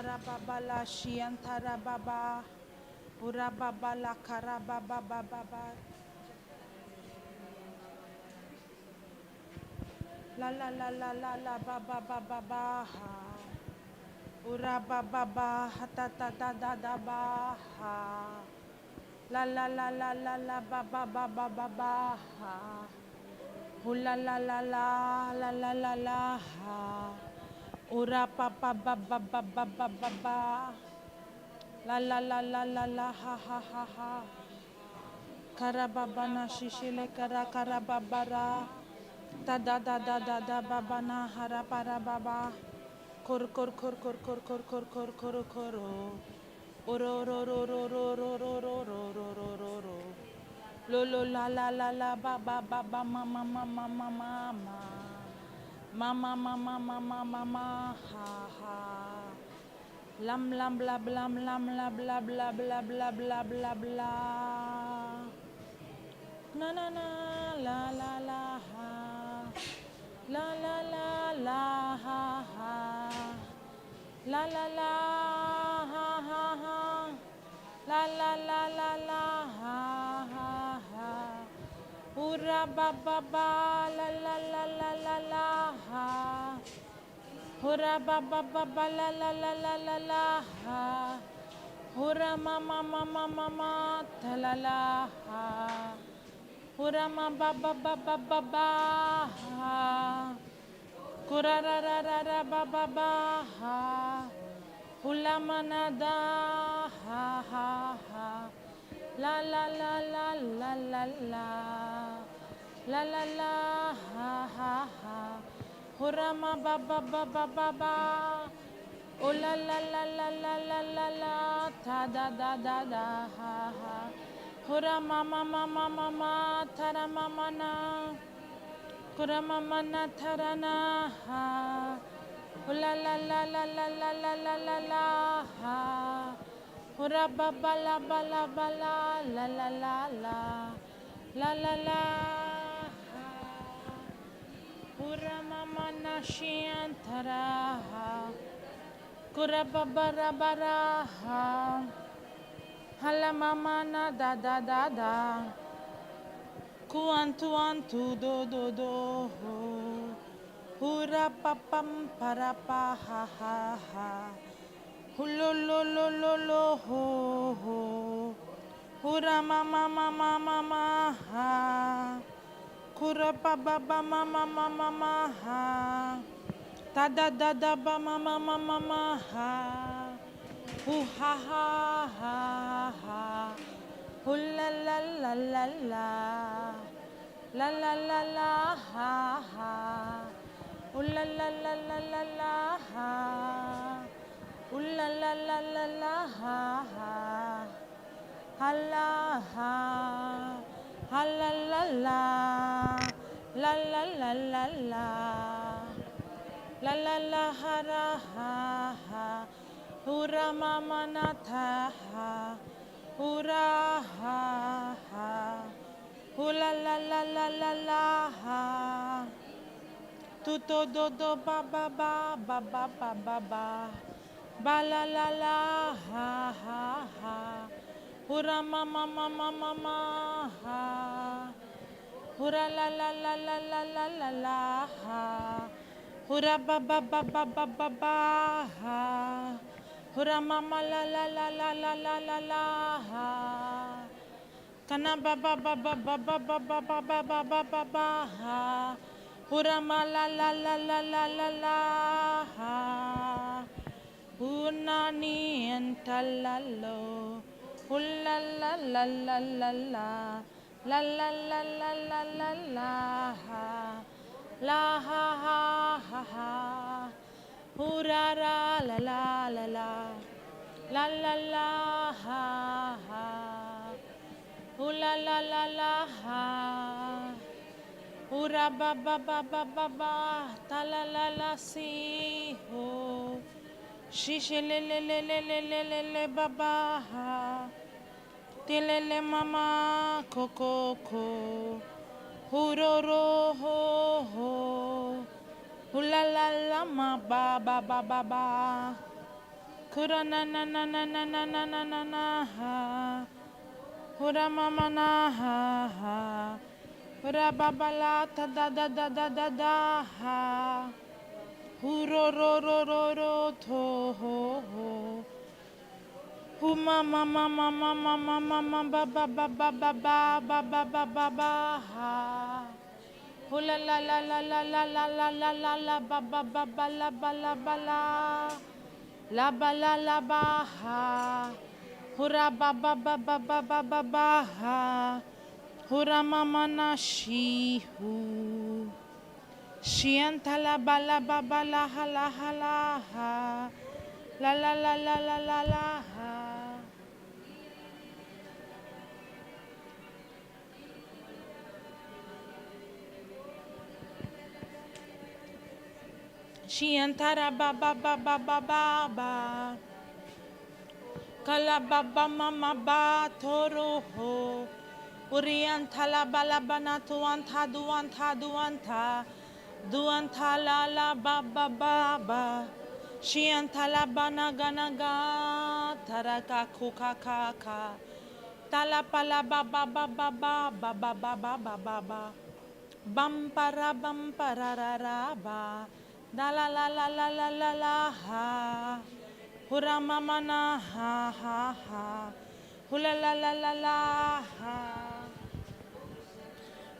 Karababala shiantarababa. Urababala karabababa. La la la la la la ba ba ba ba ba ha. Ura ba ba ba ha ta ta ta da da ba ha. La la la la la la ba ba ba ba ba ba ha. Hula la la la la la la la ha. Ura pa pa ba ba ba ba ba ba ba. La la la la la la ha ha ha ha. Karababana shishile kara karababara. Da da da da da da babana hara para baba. Kor kor kor kor kor kor kor kor kor koro. Oro ro ro ro ro ro ro ro ro ro ro ro ro. Lo lo la la la la ba ba ba ba ma ma ma ma ma ma ma. Ma ma ma ma ma ma ma ma ha ha. Lam lam bla blam lam la bla bla bla bla bla bla bla. Na na na la la la ha. La la la la ha ha. La la la ha ha ha. La la la la la ha ha ha. Ura ba ba ba la la la la la la ha. Ura ba ba ba ba la la la la la la ha. Ura ma ma ma ma ma ma ta la la ha. Ura ma ba ba ba ba ba ba ha. Kura ra ra ra ra ba ba ba ha. Hula manada ha ha ha. La la la la la la la. La la la ha ha ha. Hura ma ba ba ba ba ba ba. Oh la la la la la la la la. Ta da da da da ha ha. Hura ma ma ma ma ma ma. Tara ma ma na. Kura ma ma na tara na ha. Oh la la la la la la la la la la ha. Hura ba ba la ba la ba la la la la la. La la la ha. Hura ma ma na shiantara ha. Kura ba ba ra ba ra ha. Hala ma ma na da da da da. Kuantu do do do ho. Hura pa pam para pa ha ha ha. Hulo lo lo lo lo ho ho. Hura ma ma ma ma ma ma ha. Kura pa ba ba ma ma ma ma ma ha. Ta da da da ba ma ma ma ma ma ha. Hu ha ha ha ha. Hula la la la la. La la la la ha ha. Hula la la la la la ha. Hula la la la la ha ha. Hala ha. Hala la la. La la la la la. La la la ha ra ha ha. Hura mama na ta ha. Hura ha ha. Hula la la la la la ha. Tuto do do ba ba ba ba ba ba ba ba. Ba la la la ha ha ha. Hura mama mama mama ha. Hura la la la la la la la la ha. Hura ba ba ba ba ba ba ba ha. Hura mama la la la la la la la la ha. Kana ba ba ba ba ba ba ba ba ba ba ba ba ba ba ha. Hura ma la la la la la la la ha. Unani entalalo. Hula la la la la la. La la la la la la la ha. La ha ha ha ha. Hura ra la la la la. La la la ha ha. Hula la la la ha. Hura ba ba ba ba ba ba. Ta la la la si ho. Shishe le le le le le le le le ba ba ha. Tilele mama kokoko. Huroro ho ho. Hula la la ma ba ba ba ba ba. Kura na na na na na na na na na na ha. Hura mama na ha ha. Hura babala ta da da da da da da ha. Huro ro ro ro ro to ho ho. Huma mama mama mama mama ba ba ba ba ba ba ba ba ba ba ba ha. Hula la la la la la la la la la la ba ba ba ba la ba la ba la. La ba la la ba ha. Hura ba ba ba ba ba ba ba ba ha. Hura mama na shi hu. Shianta la ba la ba ba la ha la ha la ha. La la la la la la la ha. Shiantara ba ba ba ba ba ba ba. Kala ba ba mama ba toro ho. Urianta la ba la ba na tuanta duanta duanta. Duanta la la ba ba ba ba. Shianta la ba na gana ga. Taraka kuka kaka. Tala pala ba ba ba ba ba ba ba ba ba ba ba ba. Bam para ra ra ba. Da la la la la la la la ha. Hura mama na ha ha ha. Hula la la la la ha.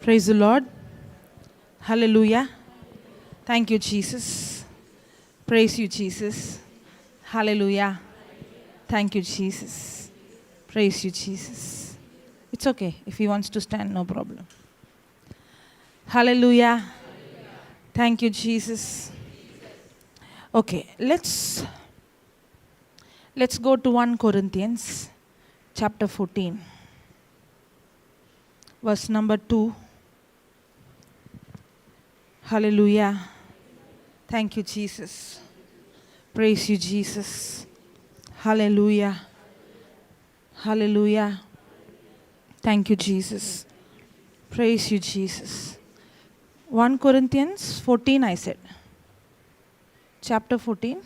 Praise the Lord. Hallelujah. Thank you, Jesus. Praise you, Jesus. Hallelujah. Thank you, Jesus. Praise you, Jesus. It's okay. If he wants to stand, no problem. Hallelujah. Thank you, Jesus. Okay, let's go to 1 Corinthians chapter 14, verse number 2. Hallelujah. Thank you, Jesus. Praise you, Jesus. Hallelujah. Hallelujah. Thank you, Jesus. Praise you, Jesus. 1 Corinthians 14, I said. Chapter 14,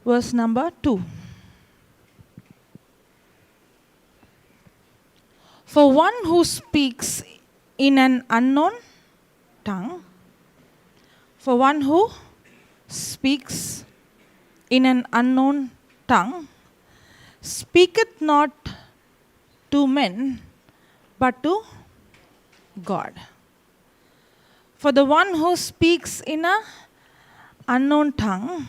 verse number 2. For one who speaks in an unknown tongue, for one who speaks in an unknown tongue, speaketh not to men, but to God. For the one who speaks in an unknown tongue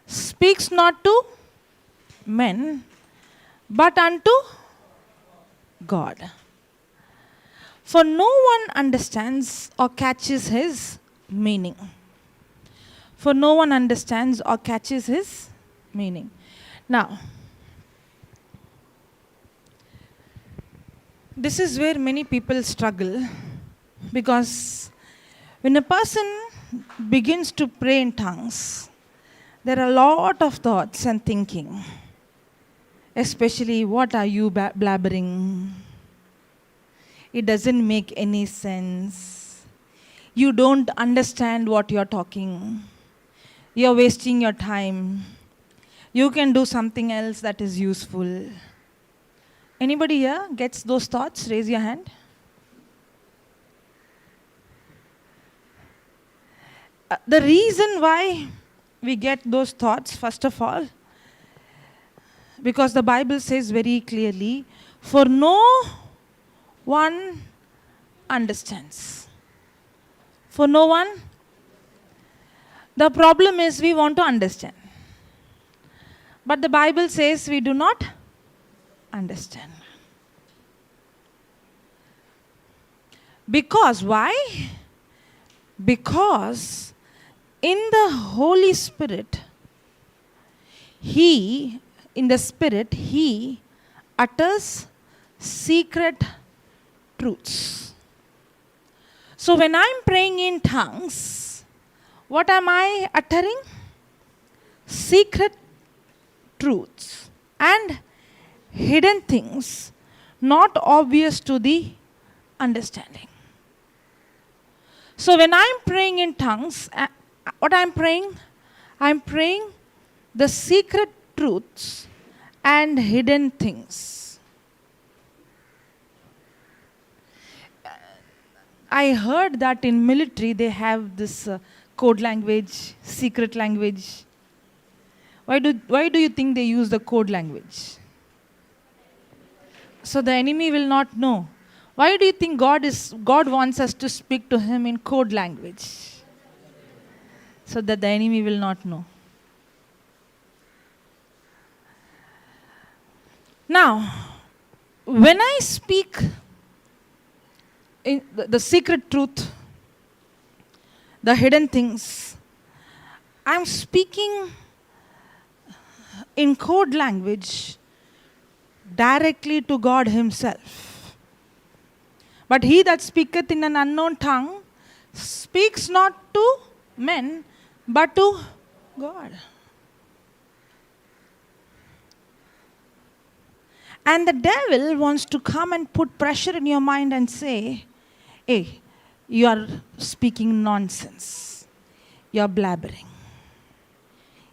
speaks not to men, but unto God. For no one understands or catches his meaning. For no one understands or catches his meaning. Now, this is where many people struggle, because when a person begins to pray in tongues, there are a lot of thoughts and thinking. Especially, what are you blabbering? It doesn't make any sense. You don't understand what you're talking. You're wasting your time. You can do something else that is useful. Anybody here gets those thoughts? Raise your hand. The reason why we get those thoughts, first of all, because the Bible says very clearly, for no one understands. For no one. The problem is we want to understand. But the Bible says we do not understand. Because why? Because in the Holy Spirit, He utters secret truths. So when I'm praying in tongues, what am I uttering? Secret truths and hidden things not obvious to the understanding. So when I'm praying in tongues, what I'm praying? I'm praying the secret truths and hidden things. I heard that in military they have this code language, secret language. Why do you think they use the code language? So the enemy will not know. Why do you think God wants us to speak to him in code language? So that the enemy will not know. Now, when I speak in the secret truth, the hidden things, I'm speaking in code language directly to God himself. But he that speaketh in an unknown tongue speaks not to men, but to God. And the devil wants to come and put pressure in your mind and say, hey, you are speaking nonsense. You are blabbering.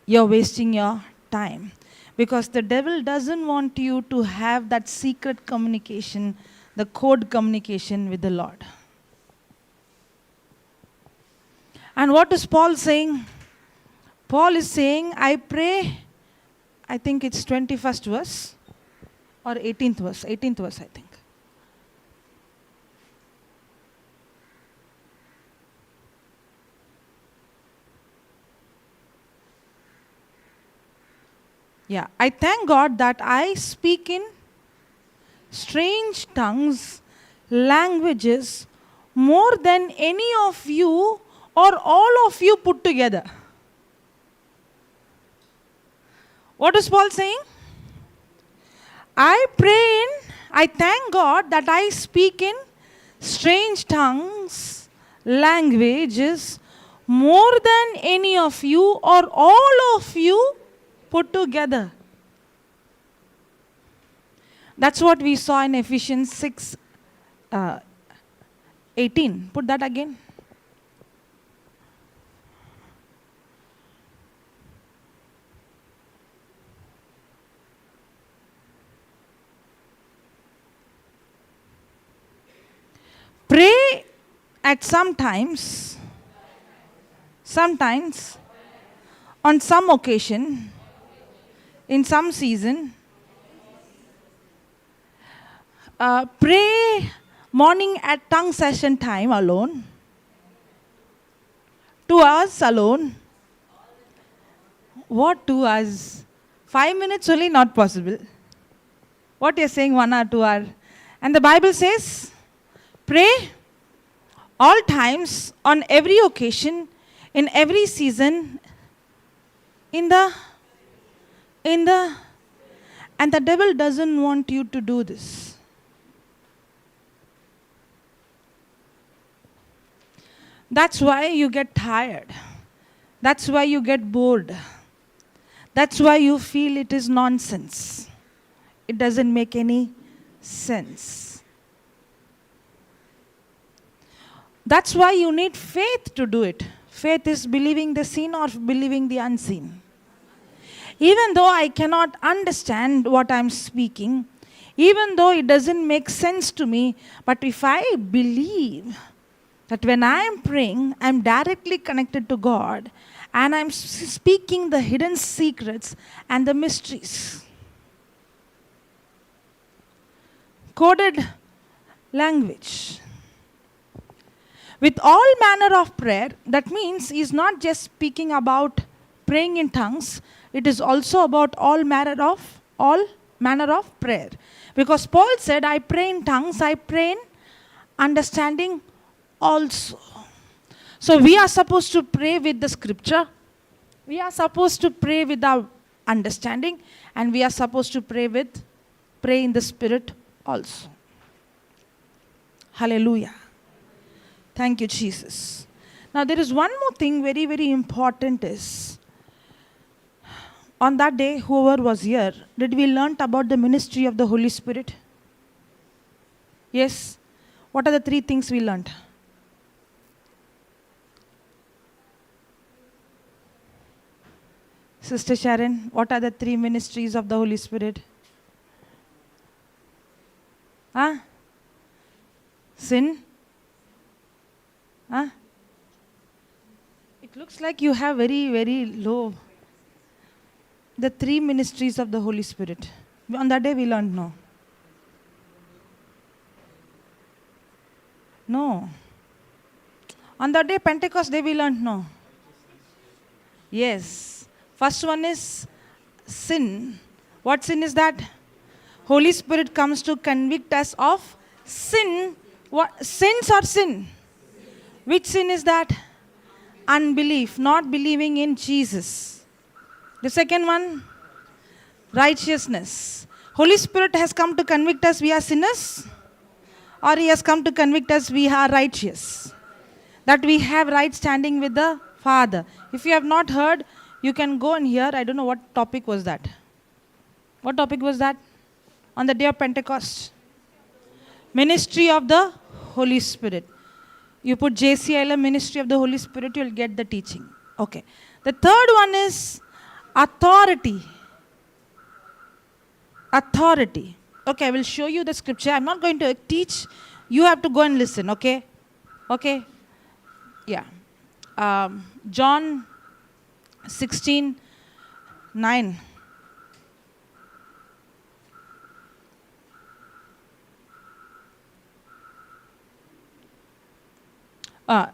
You are wasting your time. Because the devil doesn't want you to have that secret communication, the code communication with the Lord. And what is Paul saying? Paul is saying, I pray, I think it's 21st verse. Or 18th verse, I think. Yeah, I thank God that I speak in strange tongues, languages, more than any of you or all of you put together. What is Paul saying? I thank God that I speak in strange tongues, languages, more than any of you or all of you put together. That's what we saw in Ephesians 6, 18. Put that again. Pray at sometimes, on some occasion, in some season. Pray morning at tongue session time alone. 2 hours alone. What 2 hours? 5 minutes only not possible. What you're saying 1 hour, 2 hour. And the Bible says, pray all times, on every occasion, in every season, and the devil doesn't want you to do this. That's why you get tired. That's why you get bored. That's why you feel it is nonsense. It doesn't make any sense. That's why you need faith to do it. Faith is believing the seen or believing the unseen. Even though I cannot understand what I'm speaking, even though it doesn't make sense to me, but if I believe that when I am praying, I'm directly connected to God, and I'm speaking the hidden secrets and the mysteries. Coded language. With all manner of prayer, that means he's not just speaking about praying in tongues, it is also about all manner of prayer. Because Paul said, I pray in tongues, I pray in understanding also. So we are supposed to pray with the scripture, we are supposed to pray with our understanding, and we are supposed to pray in the spirit also. Hallelujah. Thank you, Jesus. Now there is one more thing very, very important is, on that day, whoever was here, did we learn about the ministry of the Holy Spirit? Yes? What are the 3 things we learned? Sister Sharon, what are the 3 ministries of the Holy Spirit? Huh? Sin? Huh? It looks like you have very, very low. The 3 ministries of the Holy Spirit. On that day we learned no. No. On that day, Pentecost day, we learned no. Yes. First one is sin. What sin is that? Holy Spirit comes to convict us of sin. What sins or sin? Which sin is that? Unbelief, not believing in Jesus. The second one, righteousness. Holy Spirit has come to convict us we are sinners, or He has come to convict us we are righteous. That we have right standing with the Father. If you have not heard, you can go and hear. I don't know what topic was that. What topic was that? On the day of Pentecost. Ministry of the Holy Spirit. You put JCILM, Ministry of the Holy Spirit, you will get the teaching. Okay. The third one is authority. Authority. Okay, I will show you the scripture. I'm not going to teach. You have to go and listen, okay? Okay. Yeah. John 16:9.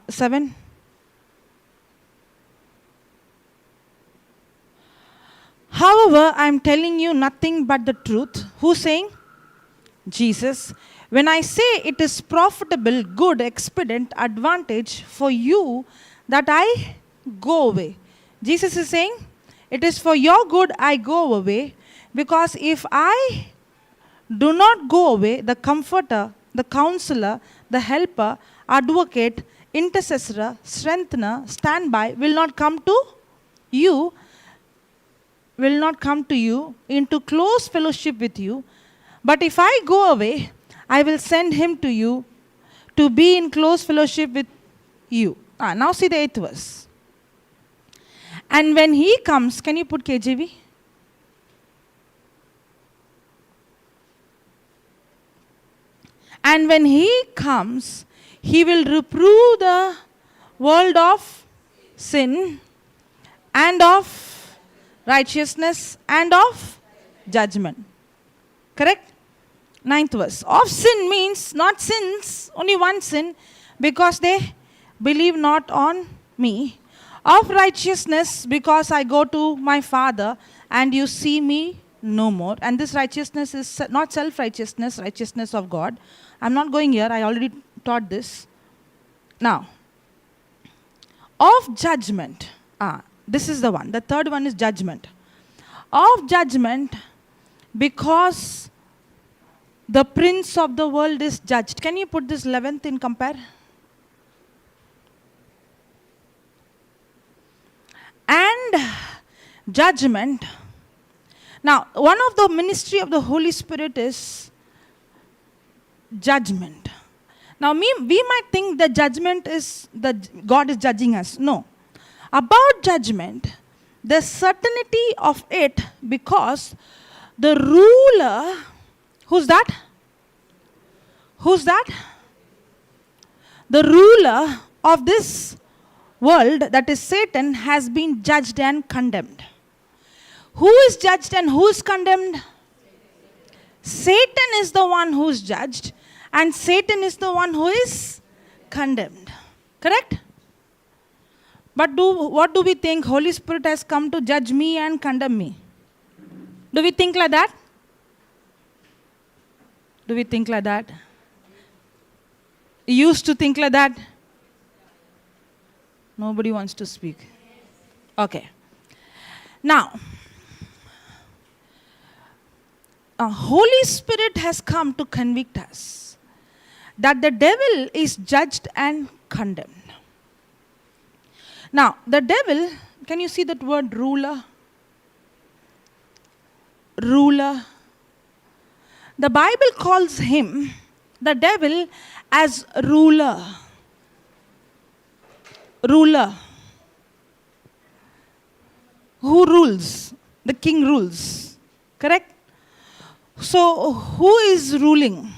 Seven. However, I am telling you nothing but the truth. Who's saying? Jesus. When I say it is profitable, good, expedient, advantage for you that I go away. Jesus is saying, it is for your good I go away, because if I do not go away, the comforter, the counselor, the helper, advocate, intercessor, strengthener, standby will not come to you, into close fellowship with you. But if I go away, I will send him to you to be in close fellowship with you. Now see the 8th verse. And when he comes, can you put KJV? And when he comes, he will reprove the world of sin and of righteousness and of judgment. Correct? 9th verse. Of sin means not sins, only one sin, because they believe not on me. Of righteousness, because I go to my Father and you see me no more. And this righteousness is not self-righteousness, righteousness of God. I'm not going here, I already taught this. Now, of judgment. This is the one. The third one is judgment. Of judgment, because the prince of the world is judged. Can you put this 11th in compare? And judgment. Now, one of the ministry of the Holy Spirit is judgment. Now, we might think that judgment is that God is judging us. No. About judgment, the certainty of it, because the ruler, who's that? Who's that? The ruler of this world, that is Satan, has been judged and condemned. Who is judged and who is condemned? Satan is the one who is judged, and Satan is the one who is condemned. Correct? But what do we think? Holy Spirit has come to judge me and condemn me. Do we think like that? Do we think like that? You used to think like that? Nobody wants to speak. Okay. Now, Holy Spirit has come to convict us that the devil is judged and condemned. Now, the devil, can you see that word ruler? Ruler. The Bible calls him, the devil, as ruler. Ruler. who rules? The king rules. Correct? So, who is ruling?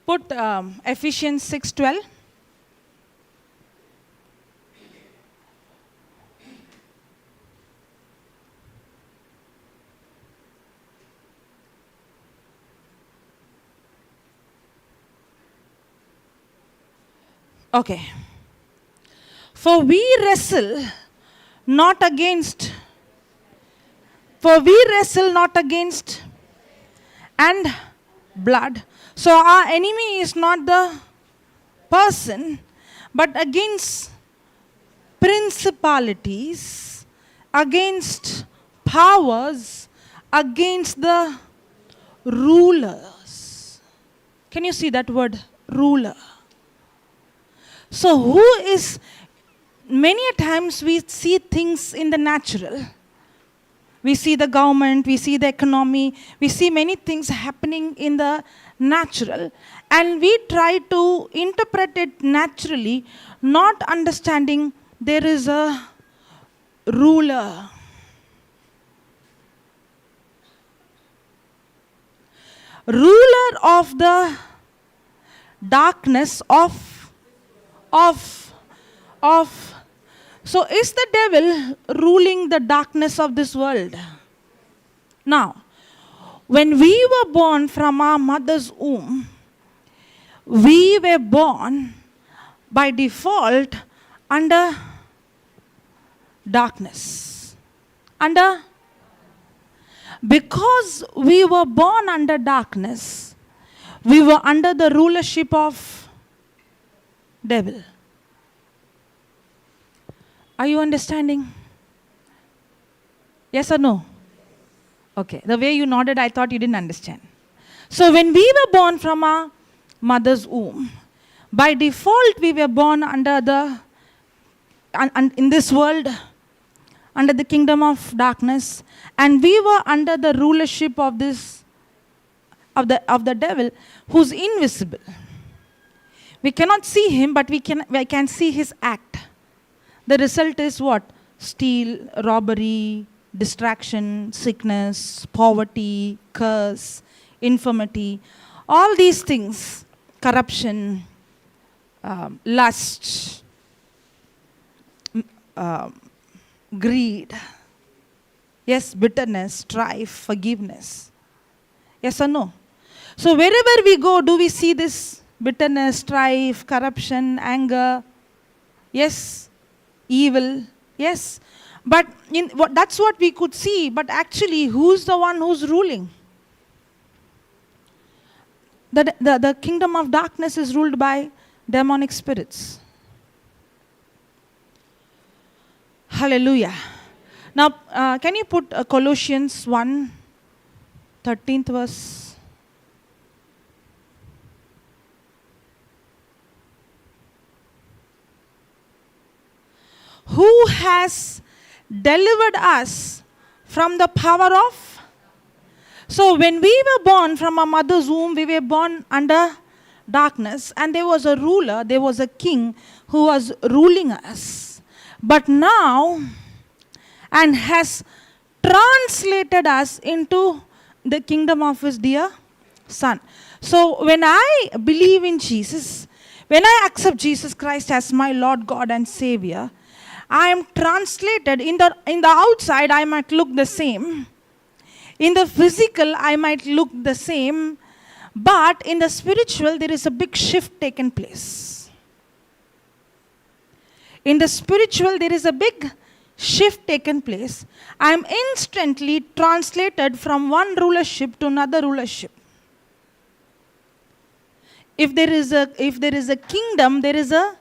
Put Ephesians 6:12. Okay. For we wrestle not against and blood. So our enemy is not the person, but against principalities, against powers, against the rulers. Can you see that word, ruler? So who is, many a times we see things in the natural. We see the government, we see the economy, we see many things happening in the natural, and we try to interpret it naturally, not understanding there is a ruler. Ruler of the darkness of. So is the devil ruling the darkness of this world? Now, when we were born from our mother's womb, we were born by default under darkness. Because we were born under darkness, we were under the rulership of devil. Are you understanding? Yes or no? Okay. The way you nodded, I thought you didn't understand. So when we were born from our mother's womb, by default we were born under in this world, under the kingdom of darkness, and we were under the rulership of the devil, who's invisible. We cannot see him, but we can see his act. The result is what? Steal, robbery, distraction, sickness, poverty, curse, infirmity, all these things, corruption, lust, greed, yes, bitterness, strife, forgiveness. Yes or no? So wherever we go, do we see this bitterness, strife, corruption, anger? Yes. Evil? Yes. But that's what we could see. But actually, who's the one who's ruling? The kingdom of darkness is ruled by demonic spirits. Hallelujah. Now, can you put Colossians 1, 13th verse? Who has delivered us from the power of? So when we were born from our mother's womb, we were born under darkness, and there was a ruler, there was a king who was ruling us. But now, and has translated us into the kingdom of his dear Son. So when I believe in Jesus, when I accept Jesus Christ as my Lord, God and Savior, I am translated. In the outside, I might look the same. In the physical, I might look the same. But in the spiritual, there is a big shift taken place. In the spiritual, there is a big shift taken place. I am instantly translated from one rulership to another rulership. If there is a kingdom, there is a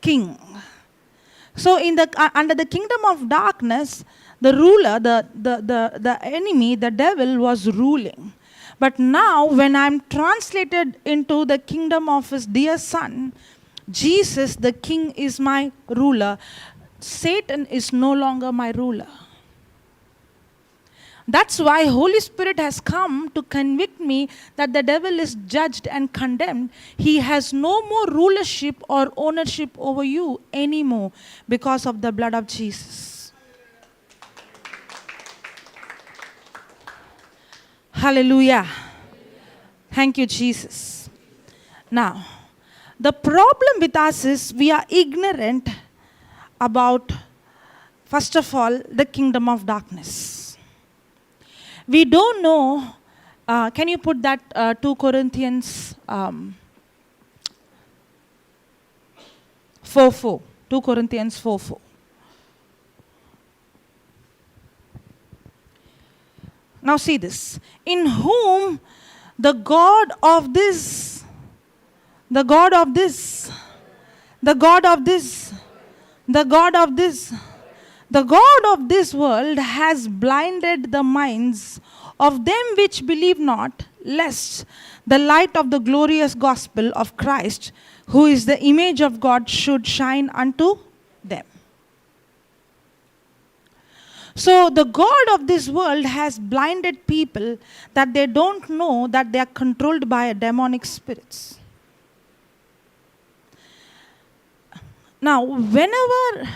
king. So under the kingdom of darkness, the ruler, the enemy, the devil was ruling. But now when I'm translated into the kingdom of his dear Son, Jesus, the King, is my ruler. Satan is no longer my ruler. That's why Holy Spirit has come to convict me that the devil is judged and condemned. He has no more rulership or ownership over you anymore because of the blood of Jesus. Hallelujah. Thank you, Jesus. Now, the problem with us is we are ignorant about, first of all, the kingdom of darkness. We don't know, can you put that 2 Corinthians 4:4. 2 Corinthians 4:4. Now see this. In whom the God of this, the God of this, the God of this, the God of this, the God of this world has blinded the minds of them which believe not, lest the light of the glorious gospel of Christ, who is the image of God, should shine unto them. So the God of this world has blinded people that they don't know that they are controlled by demonic spirits. Now, whenever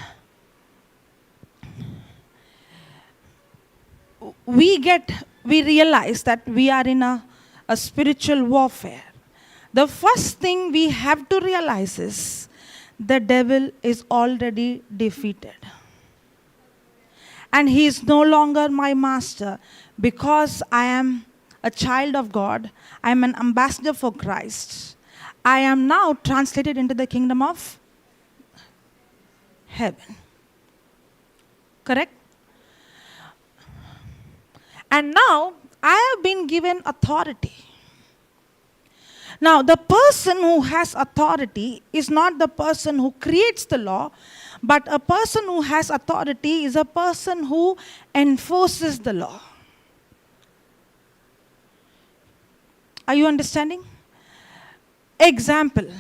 we realize that we are in a spiritual warfare, the first thing we have to realize is the devil is already defeated. And he is no longer my master because I am a child of God. I am an ambassador for Christ. I am now translated into the kingdom of heaven. Correct? And now I have been given authority. Now, the person who has authority is not the person who creates the law, but a person who has authority is a person who enforces the law. Are you understanding? Example.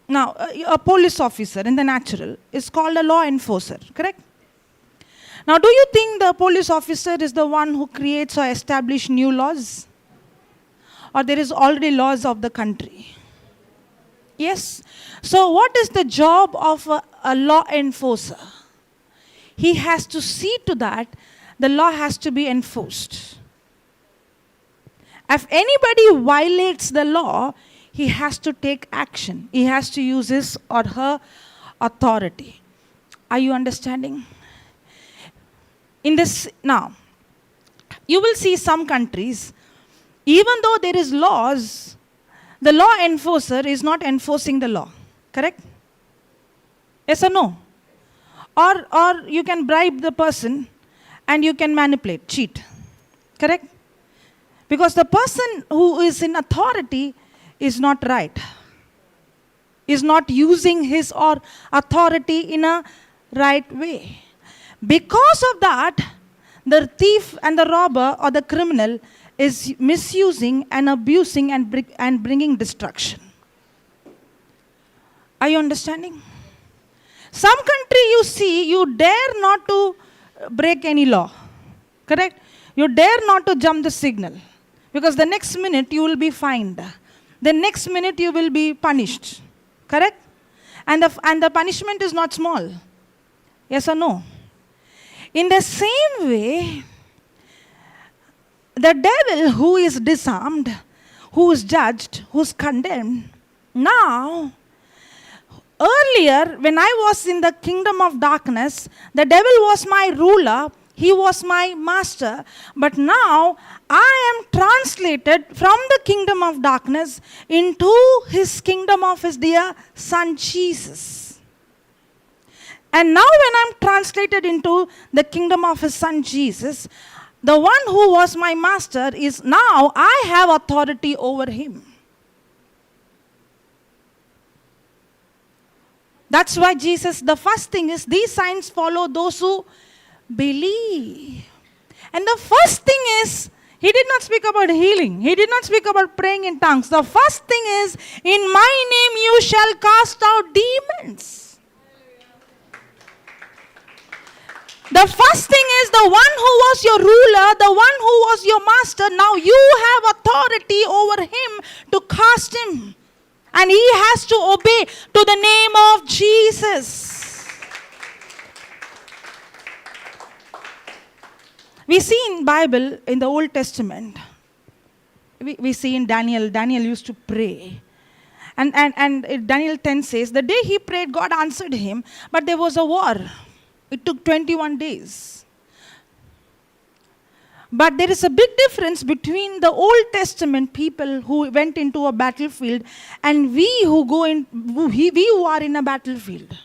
Now, a police officer in the natural is called a law enforcer, correct? Now, do you think the police officer is the one who creates or establishes new laws? Or there is already laws of the country? Yes. So what is the job of a law enforcer? He has to see to that the law has to be enforced. If anybody violates the law, he has to take action. He has to use his or her authority. Are you understanding? In this, now, you will see some countries, even though there is laws, the law enforcer is not enforcing the law. Correct? Yes or no? Or you can bribe the person and you can manipulate, cheat. Correct? Because the person who is in authority is not right. Is not using his or authority in a right way. Because of that, the thief and the robber or the criminal is misusing and abusing and bringing destruction. Are you understanding? Some country you see, you dare not to break any law. Correct? You dare not to jump the signal. Because the next minute you will be fined. The next minute you will be punished. Correct? And the punishment is not small. Yes or no? In the same way, the devil who is disarmed, who is judged, who is condemned, now, earlier when I was in the kingdom of darkness, the devil was my ruler, he was my master, but now I am translated from the kingdom of darkness into his kingdom of his dear son Jesus. And now when I'm translated into the kingdom of his son Jesus, the one who was my master is now I have authority over him. That's why Jesus, the first thing is these signs follow those who believe. And the first thing is, he did not speak about healing. He did not speak about praying in tongues. The first thing is, in my name you shall cast out demons. The first thing is the one who was your ruler, the one who was your master, now you have authority over him to cast him. And he has to obey to the name of Jesus. We see in Bible, in the Old Testament, we see in Daniel used to pray. And Daniel 10 says, the day he prayed, God answered him, but there was a war. It took 21 days. But there is a big difference between the Old Testament people who went into a battlefield and we who are in a battlefield.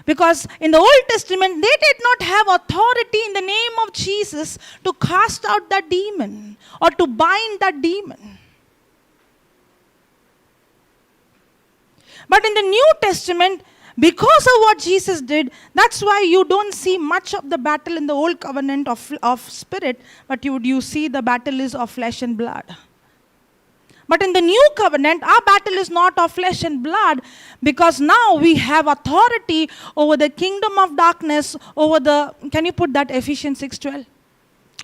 Because in the Old Testament, they did not have authority in the name of Jesus to cast out that demon or to bind that demon. But in the New Testament, because of what Jesus did, that's why you don't see much of the battle in the Old Covenant of spirit, but you see the battle is of flesh and blood. But in the New Covenant, our battle is not of flesh and blood, because now we have authority over the kingdom of darkness, over the, can you put that Ephesians 6:12?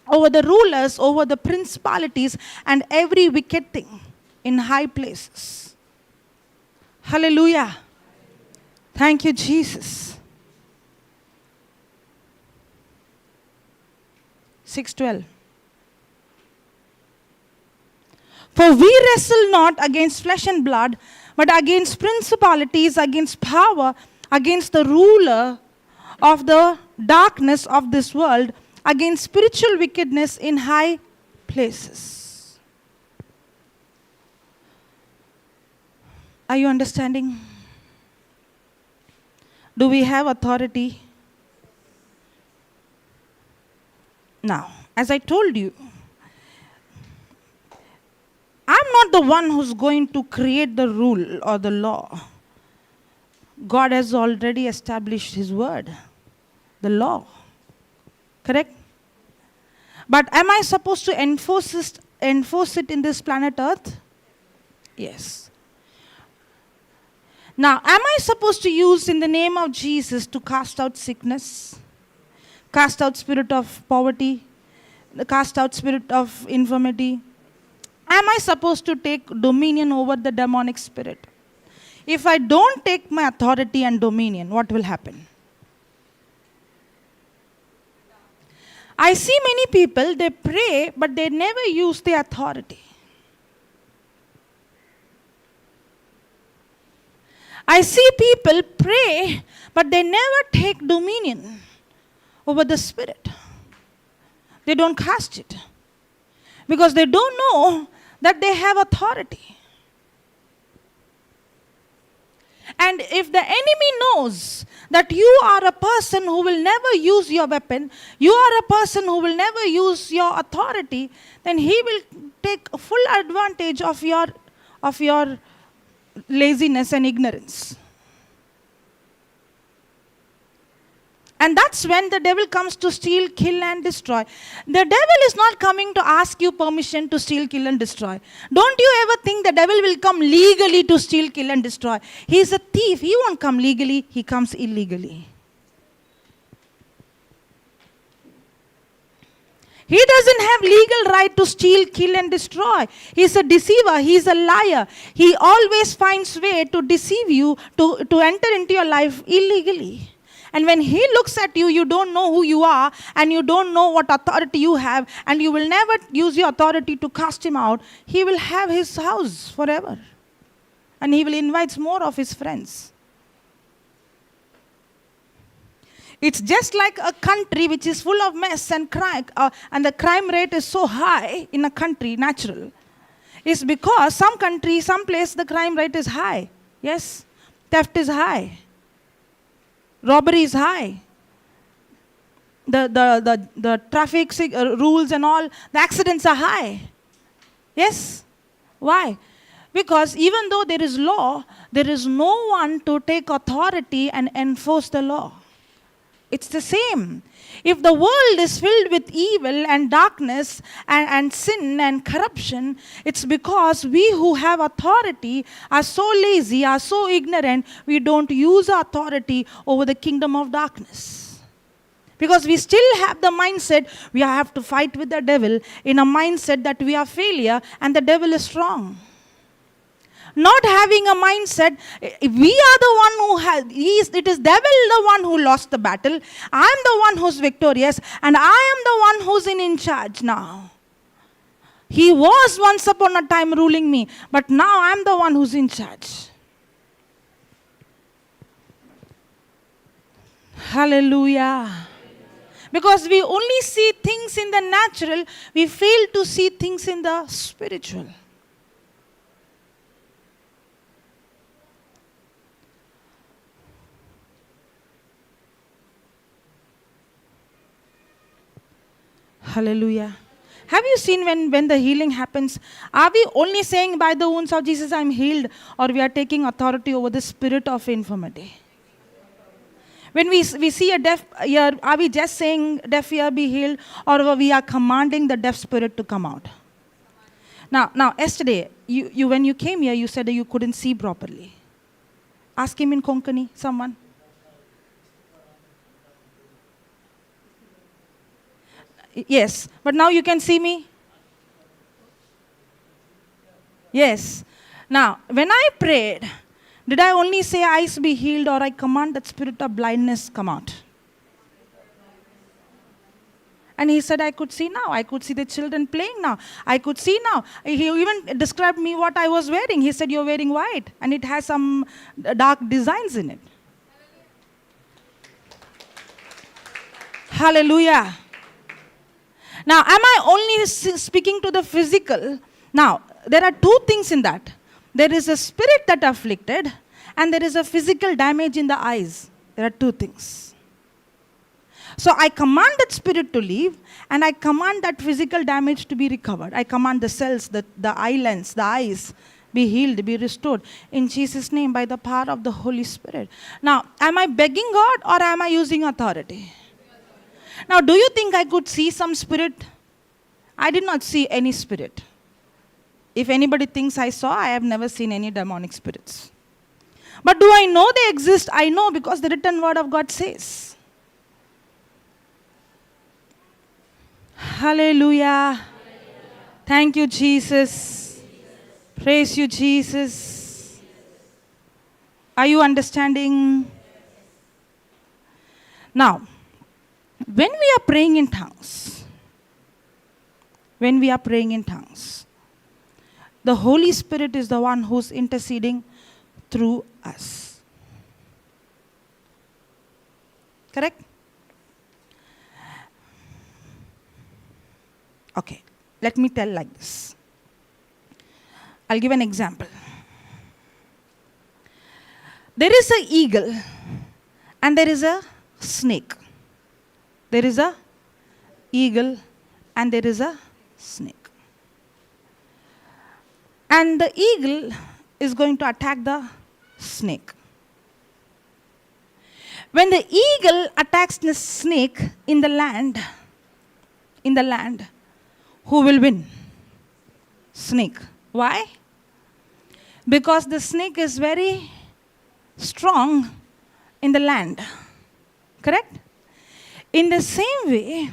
Over the rulers, over the principalities, and every wicked thing in high places. Hallelujah. Thank you, Jesus. 6:12. For we wrestle not against flesh and blood, but against principalities, against power, against the ruler of the darkness of this world, against spiritual wickedness in high places. Are you understanding? Do we have authority? Now, as I told you, I'm not the one who's going to create the rule or the law. God has already established His word, the law. Correct? But am I supposed to enforce it in this planet Earth? Yes. Now, am I supposed to use in the name of Jesus to cast out sickness, cast out spirit of poverty, cast out spirit of infirmity? Am I supposed to take dominion over the demonic spirit? If I don't take my authority and dominion, what will happen? I see many people, they pray, but they never use their authority. I see people pray, but they never take dominion over the spirit. They don't cast it because they don't know that they have authority. And if the enemy knows that you are a person who will never use your weapon, you are a person who will never use your authority, then he will take full advantage of your laziness and ignorance. And that's when the devil comes to steal, kill, and destroy. The devil is not coming to ask you permission to steal, kill, and destroy. Don't you ever think the devil will come legally to steal, kill, and destroy. He's a thief. He won't come legally. He comes illegally. He doesn't have legal right to steal, kill, and destroy. He's a deceiver. He's a liar. He always finds way to deceive you, to enter into your life illegally. And when he looks at you, you don't know who you are, and you don't know what authority you have, and you will never use your authority to cast him out. He will have his house forever. And he will invite more of his friends. It's just like a country which is full of mess and crime, and the crime rate is so high in a country, natural. It's because some country, some place, the crime rate is high. Yes, theft is high. Robbery is high. The traffic rules and all, the accidents are high. Yes? Why? Because even though there is law, there is no one to take authority and enforce the law. It's the same. If the world is filled with evil and darkness and sin and corruption, it's because we who have authority are so lazy, are so ignorant, we don't use our authority over the kingdom of darkness. Because we still have the mindset we have to fight with the devil in a mindset that we are failure and the devil is strong. Not having a mindset, we are the one who has, it is devil the one who lost the battle. I am the one who's victorious and I am the one who's in charge now. He was once upon a time ruling me, but now I am the one who's in charge. Hallelujah. Because we only see things in the natural, we fail to see things in the spiritual. Hallelujah. Have you seen when the healing happens? Are we only saying by the wounds of Jesus I'm healed, or we are taking authority over the spirit of infirmity? When we see a deaf ear, are we just saying deaf ear be healed, or we are commanding the deaf spirit to come out? Now yesterday, you when you came here, you said that you couldn't see properly. Ask him in Konkani, someone. Yes, but now you can see me? Yes. Now, when I prayed, did I only say eyes be healed, or I command that spirit of blindness come out? And he said, I could see now. I could see the children playing now. I could see now. He even described me what I was wearing. He said, you're wearing white, and it has some dark designs in it. Hallelujah. Now, am I only speaking to the physical? Now, there are two things in that. There is a spirit that afflicted, and there is a physical damage in the eyes. There are two things. So I command that spirit to leave, and I command that physical damage to be recovered. I command the cells, the eye lens, the eyes, be healed, be restored. In Jesus' name, by the power of the Holy Spirit. Now, am I begging God, or am I using authority? Now, do you think I could see some spirit? I did not see any spirit. If anybody thinks I saw, I have never seen any demonic spirits. But do I know they exist? I know, because the written word of God says. Hallelujah. Thank you, Jesus. Praise you, Jesus. Are you understanding? Now, when we are praying in tongues, the Holy Spirit is the one who's interceding through us. Correct? Okay, let me tell like this. I'll give an example. There is an eagle and there is a snake. There is a eagle and there is a snake. And the eagle is going to attack the snake. When the eagle attacks the snake in the land, who will win? Snake. Why? Because the snake is very strong in the land. Correct? In the same way,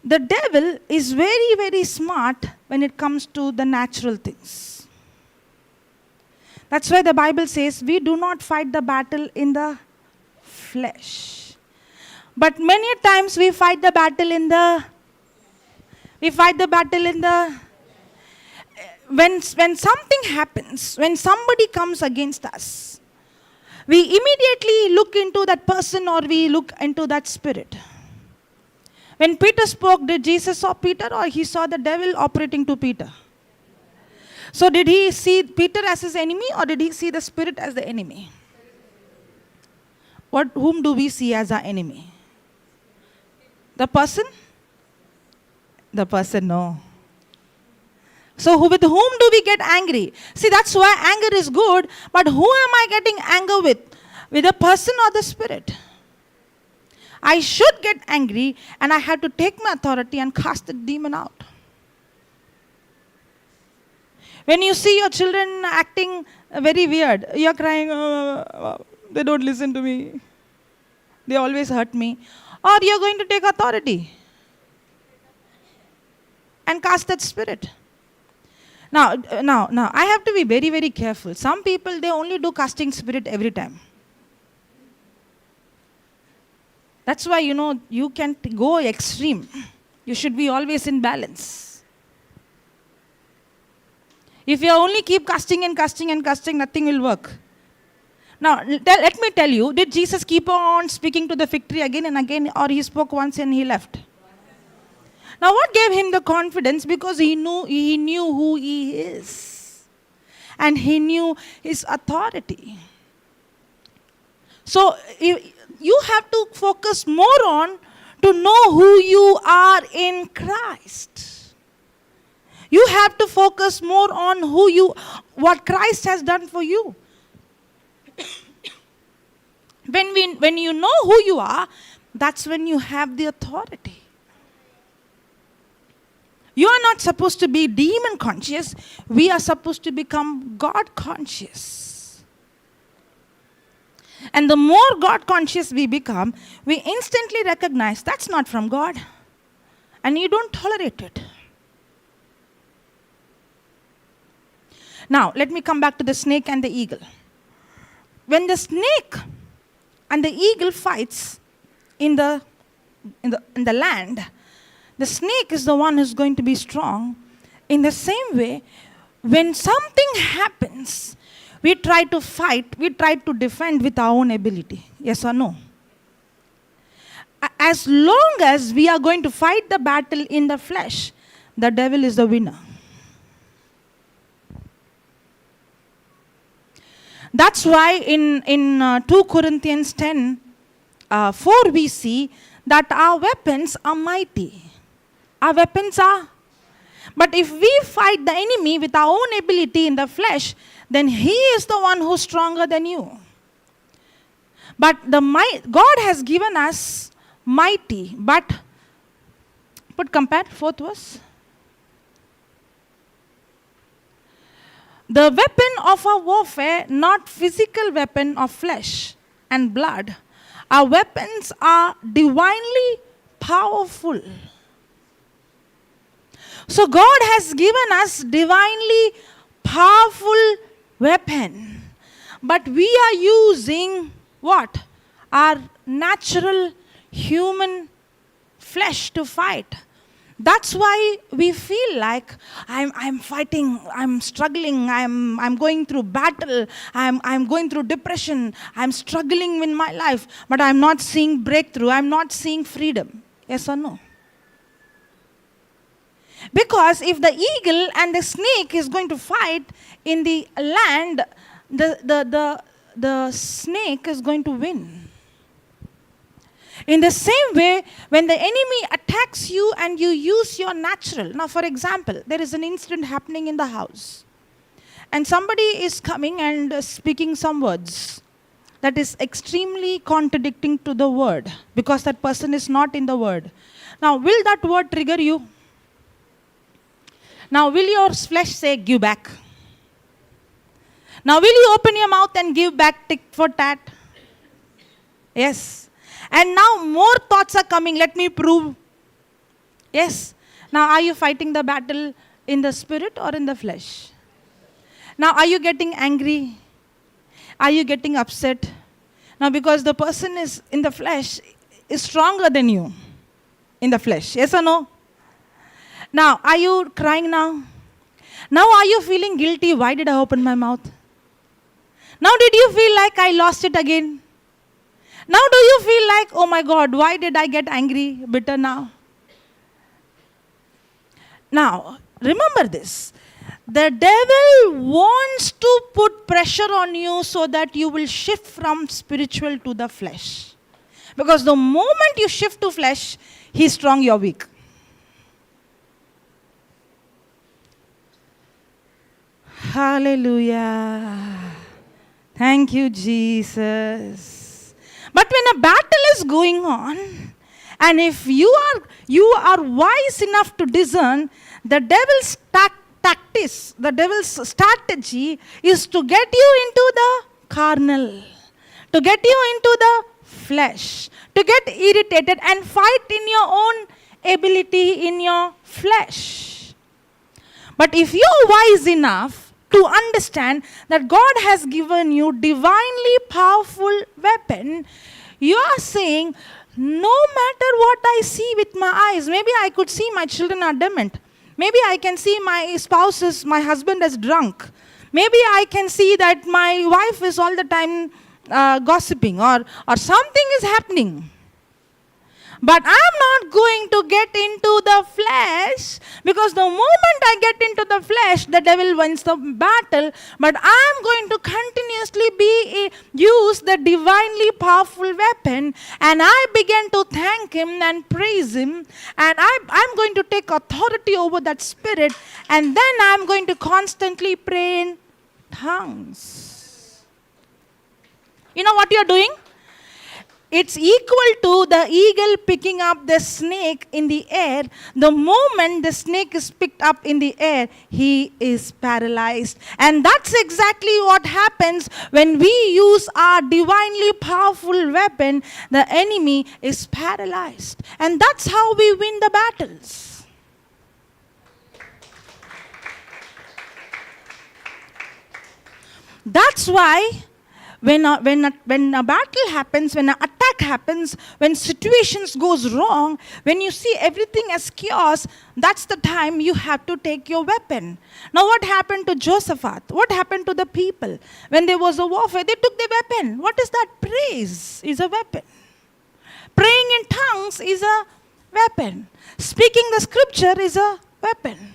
the devil is very, very smart when it comes to the natural things. That's why the Bible says we do not fight the battle in the flesh. But many times we fight the battle in the when something happens, when somebody comes against us, we immediately look into that person or we look into that spirit. When Peter spoke, did Jesus saw Peter or he saw the devil operating to Peter? So did he see Peter as his enemy or did he see the spirit as the enemy? Whom do we see as our enemy? The person? The person, no. So with whom do we get angry? See, that's why anger is good, but who am I getting anger with? With the person or the spirit? I should get angry and I have to take my authority and cast the demon out. When you see your children acting very weird, you're crying, they don't listen to me. They always hurt me. Or you're going to take authority and cast that spirit. Now, I have to be very, very careful. Some people, they only do casting spirit every time. That's why, you can't go extreme. You should be always in balance. If you only keep casting and casting and casting, nothing will work. Now, let me tell you, did Jesus keep on speaking to the fig tree again and again, or he spoke once and he left? Now, what gave him the confidence? Because he knew who he is. And he knew his authority. So, you have to focus more on to know who you are in Christ. You have to focus more on what Christ has done for you. When you know who you are, that's when you have the authority. You are not supposed to be demon conscious. We are supposed to become God conscious. And the more God conscious we become, we instantly recognize that's not from God. And you don't tolerate it. Now, let me come back to the snake and the eagle. When the snake and the eagle fights in the land, the snake is the one who's going to be strong. In the same way, when something happens, we try to fight, we try to defend with our own ability. Yes or no? As long as we are going to fight the battle in the flesh, the devil is the winner. That's why in 2 Corinthians 10:4 we see that our weapons are mighty. Our weapons are. But if we fight the enemy with our own ability in the flesh, then he is the one who's stronger than you. But God has given us mighty, but compare 4th verse. The weapon of our warfare, not physical weapon of flesh and blood. Our weapons are divinely powerful. So God has given us divinely powerful weapon. But we are using what? Our natural human flesh to fight. That's why we feel like I'm fighting, I'm struggling, I'm going through battle, I'm going through depression, I'm struggling in my life, but I'm not seeing breakthrough, I'm not seeing freedom. Yes or no? Because if the eagle and the snake is going to fight in the land, the snake is going to win. In the same way, when the enemy attacks you and you use your natural. Now, for example, there is an incident happening in the house. And somebody is coming and speaking some words that is extremely contradicting to the word. Because that person is not in the word. Now, will that word trigger you? Now, will your flesh say, give back? Now, will you open your mouth and give back tit for tat? Yes. And now more thoughts are coming. Let me prove. Yes. Now, are you fighting the battle in the spirit or in the flesh? Now, are you getting angry? Are you getting upset? Now, because the person is in the flesh is stronger than you in the flesh. Yes or no? Now, are you crying now? Now, are you feeling guilty? Why did I open my mouth? Now, did you feel like I lost it again? Now, do you feel like, oh my God, why did I get angry, bitter now? Now, remember this. The devil wants to put pressure on you so that you will shift from spiritual to the flesh. Because the moment you shift to flesh, he's strong, you're weak. Hallelujah. Thank you, Jesus. But when a battle is going on, and if you are wise enough to discern, the devil's tactics, the devil's strategy is to get you into the carnal, to get you into the flesh, to get irritated and fight in your own ability in your flesh. But if you're wise enough to understand that God has given you divinely powerful weapon, you are saying, no matter what I see with my eyes, maybe I could see my children are dement. Maybe I can see my husband is drunk. Maybe I can see that my wife is all the time gossiping or something is happening. But I'm not going to get into the flesh, because the moment I get into the flesh, the devil wins the battle. But I'm going to continuously use the divinely powerful weapon, and I began to thank him and praise him, and I'm going to take authority over that spirit, and then I'm going to constantly pray in tongues. You know what you're doing? It's equal to the eagle picking up the snake in the air. The moment the snake is picked up in the air, he is paralyzed. And that's exactly what happens when we use our divinely powerful weapon. The enemy is paralyzed. And that's how we win the battles. That's why when a battle happens, when an attack happens, when situations goes wrong, when you see everything as chaos, that's the time you have to take your weapon. Now what happened to Jehoshaphat? What happened to the people? When there was a warfare, they took their weapon. What is that? Praise is a weapon. Praying in tongues is a weapon. Speaking the scripture is a weapon.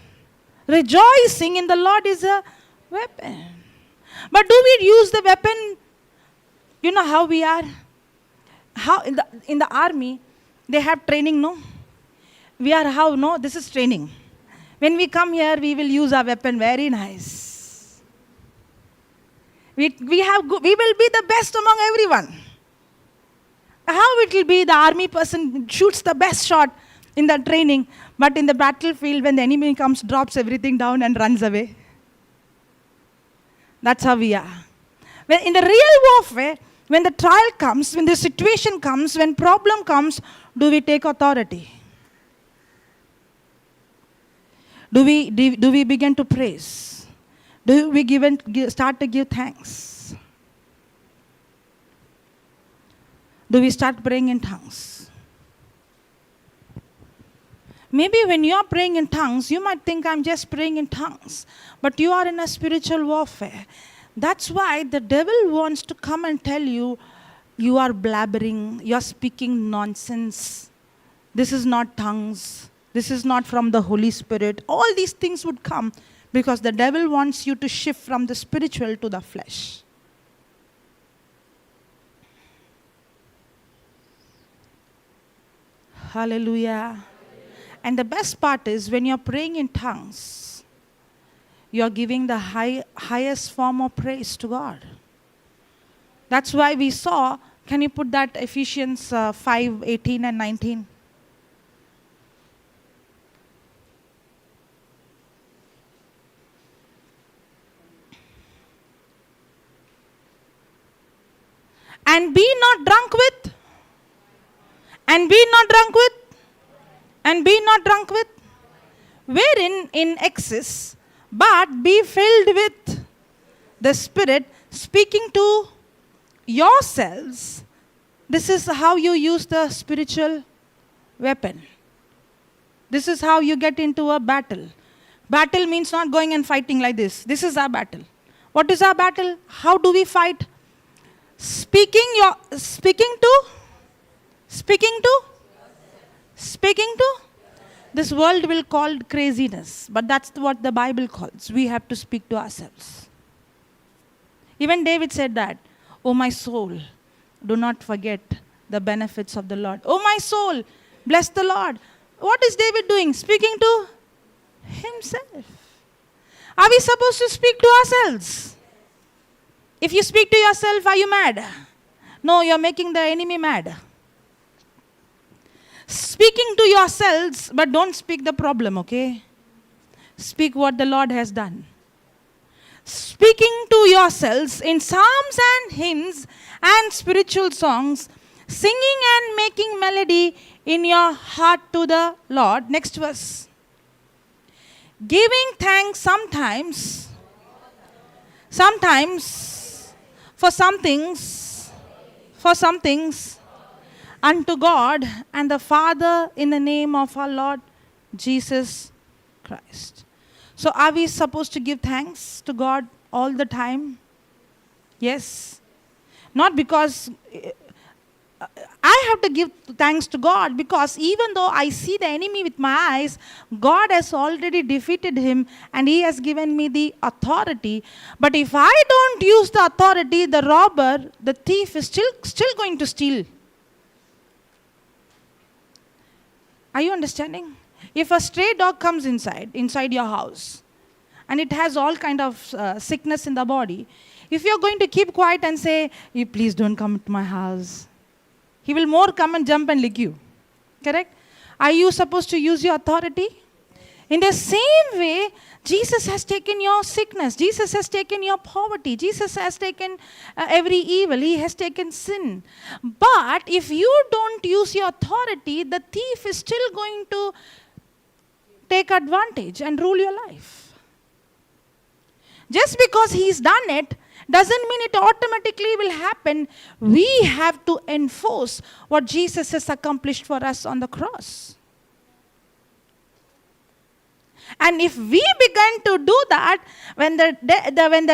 Rejoicing in the Lord is a weapon. But do we use the weapon? You know how we are? How in the army, they have training, no? We are how, no? This is training. When we come here, we will use our weapon very nice. We will be the best among everyone. How it will be the army person shoots the best shot in the training, but in the battlefield, when the enemy comes, drops everything down and runs away. That's how we are. When in the real warfare, when the trial comes, when the situation comes, when problem comes, do we take authority? Do we begin to praise? Do we start to give thanks? Do we start praying in tongues? Maybe when you are praying in tongues, you might think I'm just praying in tongues, but you are in a spiritual warfare. That's why the devil wants to come and tell you, you are blabbering, you are speaking nonsense. This is not tongues. This is not from the Holy Spirit. All these things would come because the devil wants you to shift from the spiritual to the flesh. Hallelujah. And the best part is when you're praying in tongues, you are giving the highest form of praise to God. That's why we saw, can you put that Ephesians 5, 18 and 19? And be not drunk with, wherein in excess, but be filled with the Spirit, speaking to yourselves. This is how you use the spiritual weapon. This is how you get into a battle. Battle means not going and fighting like this. This is our battle. What is our battle? How do we fight? Speaking to. This world will call craziness, but that's what the Bible calls. We have to speak to ourselves. Even David said that, "Oh my soul, do not forget the benefits of the Lord. Oh my soul, bless the Lord." What is David doing? Speaking to himself. Are we supposed to speak to ourselves? If you speak to yourself, are you mad? No, you're making the enemy mad. Speaking to yourselves, but don't speak the problem, okay? Speak what the Lord has done. Speaking to yourselves in psalms and hymns and spiritual songs, singing and making melody in your heart to the Lord. Next verse. Giving thanks sometimes for some things unto God and the Father in the name of our Lord Jesus Christ. So are we supposed to give thanks to God all the time? Yes. Not because I have to give thanks to God, because even though I see the enemy with my eyes, God has already defeated him and he has given me the authority. But if I don't use the authority, the robber, the thief is still going to steal. Are you understanding? If a stray dog comes inside your house, and it has all kind of sickness in the body, if you're going to keep quiet and say, "You please don't come to my house," he will more come and jump and lick you. Correct? Are you supposed to use your authority? In the same way, Jesus has taken your sickness. Jesus has taken your poverty. Jesus has taken every evil. He has taken sin. But if you don't use your authority, the thief is still going to take advantage and rule your life. Just because he's done it doesn't mean it automatically will happen. We have to enforce what Jesus has accomplished for us on the cross. And if we begin to do that, when the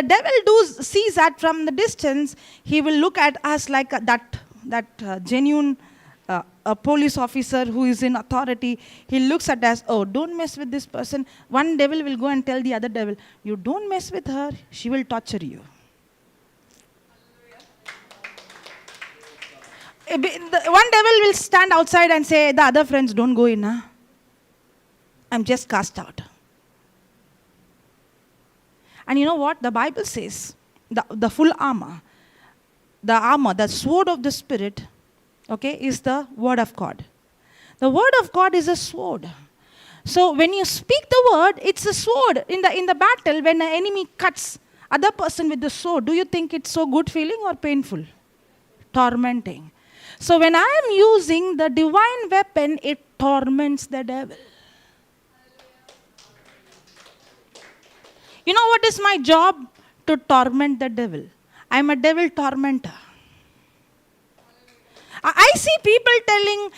devil sees that from the distance, he will look at us like that genuine a police officer who is in authority. He looks at us, "Oh, don't mess with this person." One devil will go and tell the other devil, "You don't mess with her, she will torture you." One devil will stand outside and say, "The other friends, don't go in. Huh? I'm just cast out." And you know what? The Bible says, the full armor, the sword of the Spirit, okay, is the word of God. The word of God is a sword. So when you speak the word, it's a sword. In the battle, when an enemy cuts other person with the sword, do you think it's so good feeling or painful? Tormenting. So when I am using the divine weapon, it torments the devil. You know what is my job? To torment the devil. I am a devil tormentor. I see people telling,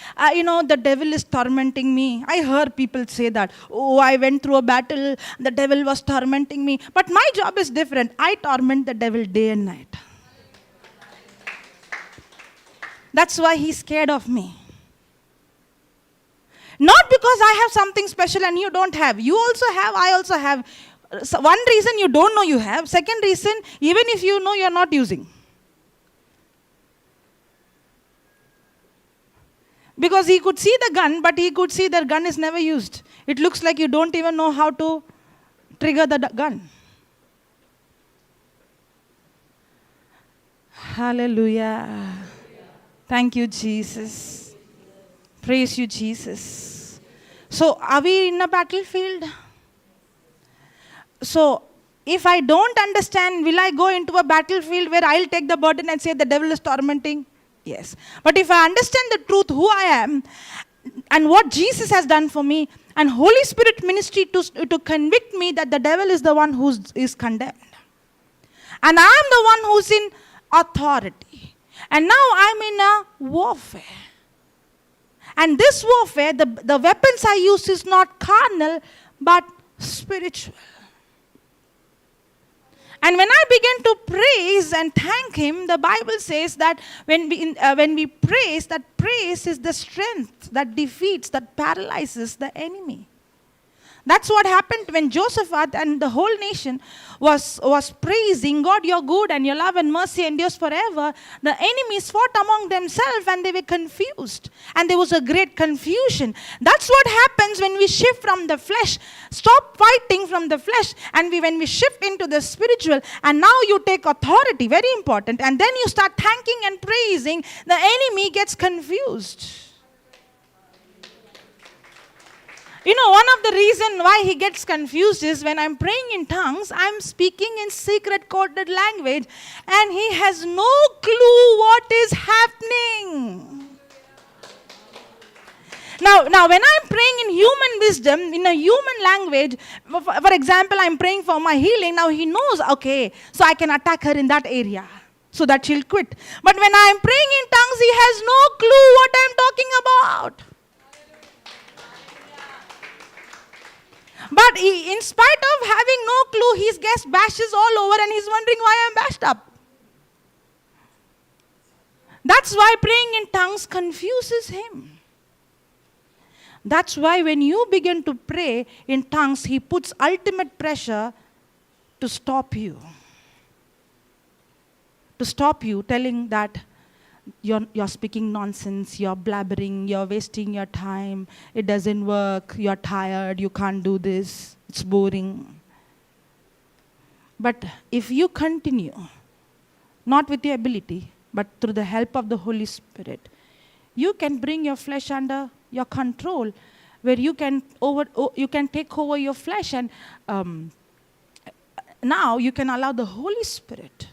the devil is tormenting me. I heard people say that. "Oh, I went through a battle, the devil was tormenting me." But my job is different. I torment the devil day and night. That's why he's scared of me. Not because I have something special and you don't have. You also have, I also have. So one reason you don't know you have. Second reason, even if you know, you're not using. Because he could see the gun, but he could see the gun is never used. It looks like you don't even know how to trigger the gun. Hallelujah. Thank you, Jesus. Praise you, Jesus. So, are we in a battlefield? So, if I don't understand, will I go into a battlefield where I'll take the burden and say the devil is tormenting? Yes. But if I understand the truth, who I am, and what Jesus has done for me, and Holy Spirit ministry to convict me that the devil is the one who is condemned. And I am the one who's in authority. And now I'm in a warfare. And this warfare, the weapons I use is not carnal, but spiritual. And when I begin to praise and thank Him, the Bible says that when we praise, that praise is the strength that defeats, that paralyzes the enemy. That's what happened when Jehoshaphat and the whole nation was praising God, "You're good and your love and mercy endures forever." The enemies fought among themselves and they were confused. And there was a great confusion. That's what happens when we shift from the flesh. Stop fighting from the flesh. And when we shift into the spiritual, and now you take authority, very important. And then you start thanking and praising, the enemy gets confused. You know, one of the reasons why he gets confused is when I'm praying in tongues, I'm speaking in secret coded language, and he has no clue what is happening. Now, when I'm praying in human wisdom, in a human language, for example, I'm praying for my healing. Now he knows, okay, so I can attack her in that area so that she'll quit. But when I'm praying in tongues, he has no clue what I'm talking about. But in spite of having no clue, he gets bashes all over and he's wondering why I'm bashed up. That's why praying in tongues confuses him. That's why when you begin to pray in tongues, he puts ultimate pressure to stop you. To stop you, telling that you're speaking nonsense, you're blabbering, you're wasting your time, it doesn't work, you're tired, you can't do this, it's boring. But if you continue, not with your ability, but through the help of the Holy Spirit, you can bring your flesh under your control, where you can take over your flesh, and now you can allow the Holy Spirit,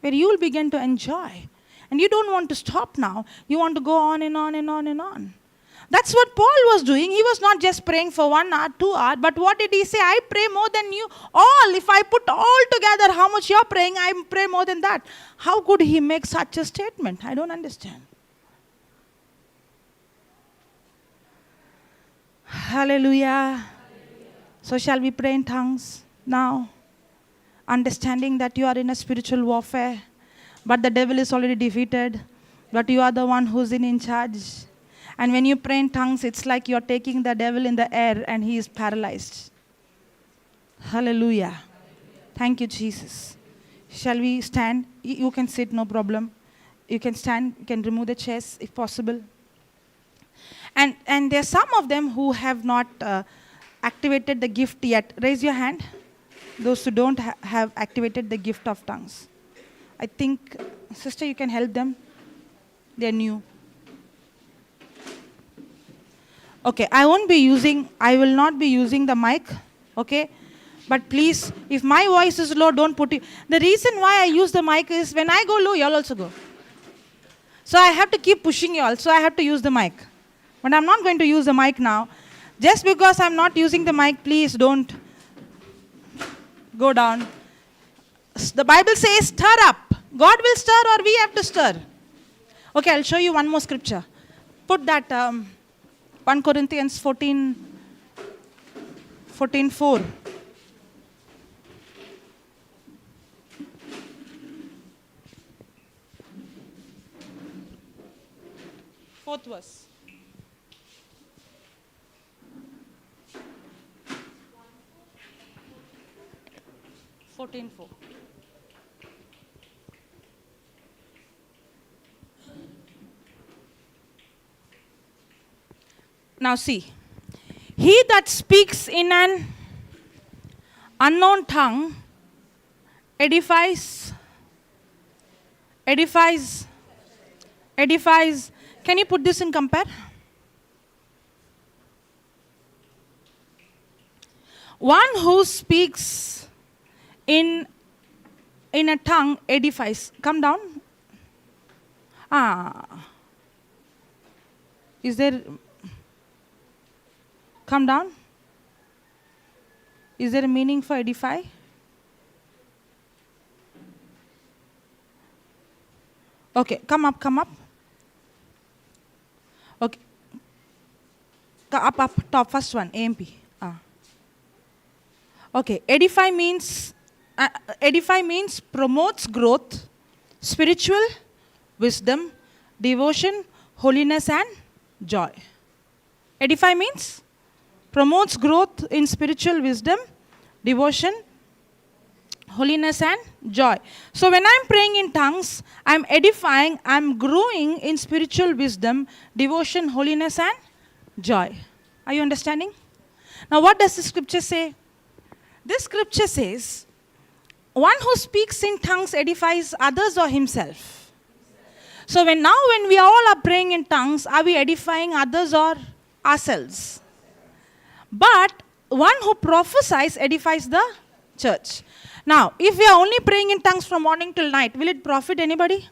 where you will begin to enjoy. And you don't want to stop now. You want to go on and on and on and on. That's what Paul was doing. He was not just praying for 1 hour, 2 hours, but what did he say? I pray more than you all. If I put all together how much you're praying, I pray more than that. How could he make such a statement? I don't understand. Hallelujah. So shall we pray in tongues now? Understanding that you are in a spiritual warfare, but the devil is already defeated, but you are the one who's in charge. And when you pray in tongues, it's like you're taking the devil in the air and he is paralyzed. Hallelujah. Thank you, Jesus. Shall we stand? You can sit, no problem. You can stand, you can remove the chairs if possible. And there's some of them who have not activated the gift yet. Raise your hand. Those who don't have activated the gift of tongues. I think, sister, you can help them. They're new. Okay, I will not be using the mic, okay? But please, if my voice is low, don't put it. The reason why I use the mic is when I go low, y'all also go. So I have to keep pushing y'all, so I have to use the mic. But I'm not going to use the mic now. Just because I'm not using the mic, please don't go down. The Bible says, stir up. God will stir or we have to stir. Okay, I'll show you one more scripture. Put that 1 Corinthians 14:4. Fourth verse. (14:4). Now see, he that speaks in an unknown tongue edifies. Can you put this in compare? One who speaks in a tongue edifies. Come down. Is there... Come down. Is there a meaning for edify? Okay, come up. Okay. Up, top, first one, AMP. Okay, edify means promotes growth, spiritual wisdom, devotion, holiness and joy. Edify means promotes growth in spiritual wisdom, devotion, holiness and joy. So when I'm praying in tongues, I'm edifying, I'm growing in spiritual wisdom, devotion, holiness and joy. Are you understanding? Now what does the scripture say? This scripture says, one who speaks in tongues edifies others or himself. So when we all are praying in tongues, are we edifying others or ourselves? But one who prophesies edifies the church. Now, if we are only praying in tongues from morning till night, will it profit anybody?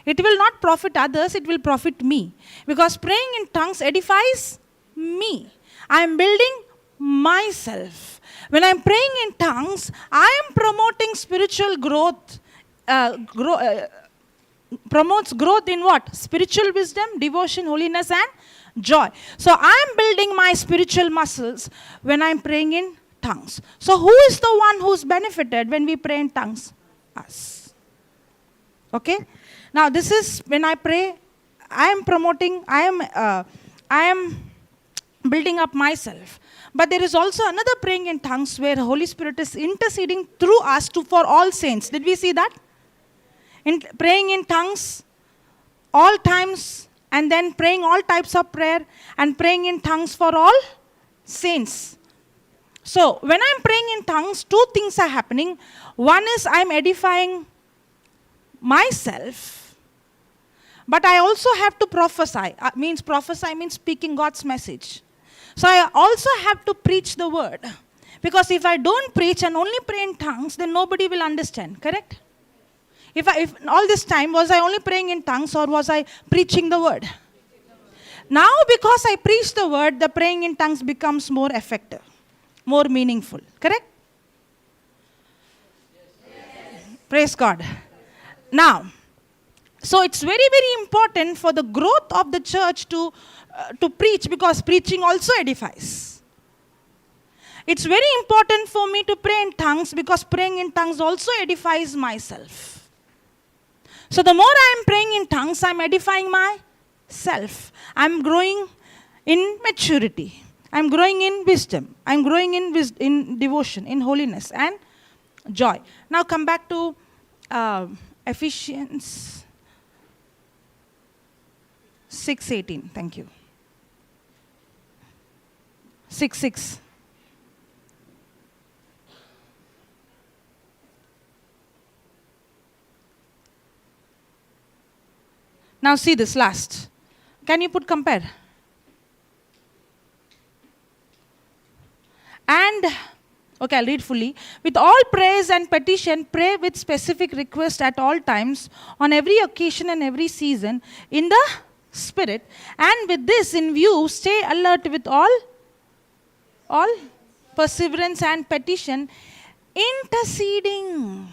It will not profit others, it will profit me. Because praying in tongues edifies me. I am building myself. When I am praying in tongues, I am promoting spiritual growth. Promotes growth in what? Spiritual wisdom, devotion, holiness, and joy. So I am building my spiritual muscles when I am praying in tongues. So who is the one who's benefited when we pray in tongues? Us. Okay? Now this is when I pray, I am building up myself. But there is also another praying in tongues where the Holy Spirit is interceding through us for all saints. Did we see that? Praying in tongues all times, and then praying all types of prayer, and praying in tongues for all saints. So when I'm praying in tongues, two things are happening. One is I'm edifying myself, but I also have to prophesy. Prophesy means speaking God's message. So I also have to preach the word. Because if I don't preach and only pray in tongues, then nobody will understand. Correct? If all this time, was I only praying in tongues or was I preaching the word? Now because I preach the word, the praying in tongues becomes more effective, more meaningful. Correct? Yes. Praise God. Now, so it's very, very important for the growth of the church to preach, because preaching also edifies. It's very important for me to pray in tongues because praying in tongues also edifies myself. So the more I am praying in tongues, I am edifying myself. I am growing in maturity. I am growing in wisdom. I am growing in devotion, in holiness and joy. Now come back to Ephesians 6:18. Thank you. 6:6. Now see this last. Can you put compare? And, okay, I'll read fully. With all praise and petition, pray with specific request at all times, on every occasion and every season, in the Spirit. And with this in view, stay alert with all perseverance and petition, interceding.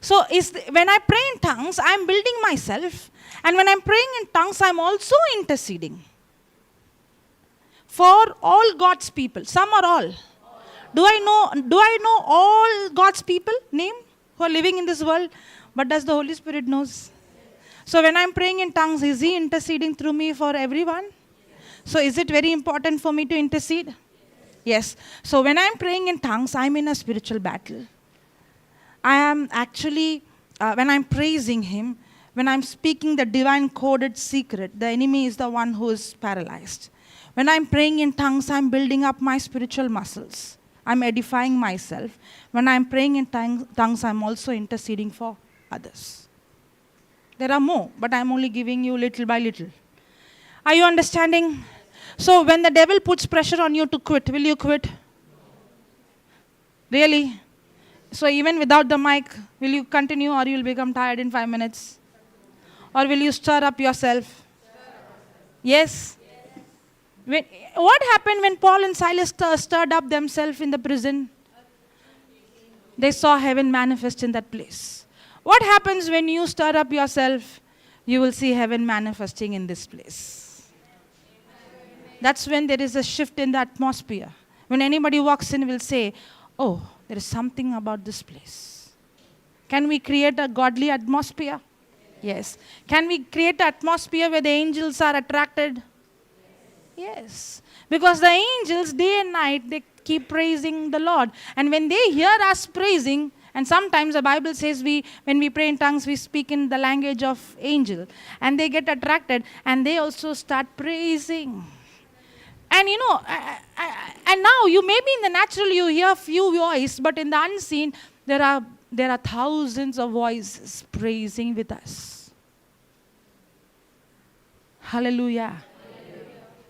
So when I pray in tongues, I'm building myself. And when I'm praying in tongues, I'm also interceding for all God's people. Some or all? Do I know all God's people, name, who are living in this world? But does the Holy Spirit knows? So when I'm praying in tongues, is He interceding through me for everyone? So is it very important for me to intercede? Yes. So when I'm praying in tongues, I'm in a spiritual battle. I am actually, when I'm praising Him, when I'm speaking the divine coded secret, the enemy is the one who is paralyzed. When I'm praying in tongues, I'm building up my spiritual muscles. I'm edifying myself. When I'm praying in tongues, I'm also interceding for others. There are more, but I'm only giving you little by little. Are you understanding? So when the devil puts pressure on you to quit, will you quit? Really? So even without the mic, will you continue or you'll become tired in 5 minutes? Or will you stir up yourself? Yes? What happened when Paul and Silas stirred up themselves in the prison? They saw heaven manifest in that place. What happens when you stir up yourself? You will see heaven manifesting in this place. That's when there is a shift in the atmosphere. When anybody walks in, will say, oh, there is something about this place. Can we create a godly atmosphere? Yes. Can we create an atmosphere where the angels are attracted? Yes. Because the angels, day and night, they keep praising the Lord. And when they hear us praising, and sometimes the Bible says when we pray in tongues, we speak in the language of angel. And they get attracted and they also start praising. And and now you maybe in the natural you hear few voices, but in the unseen there are thousands of voices praising with us. Hallelujah.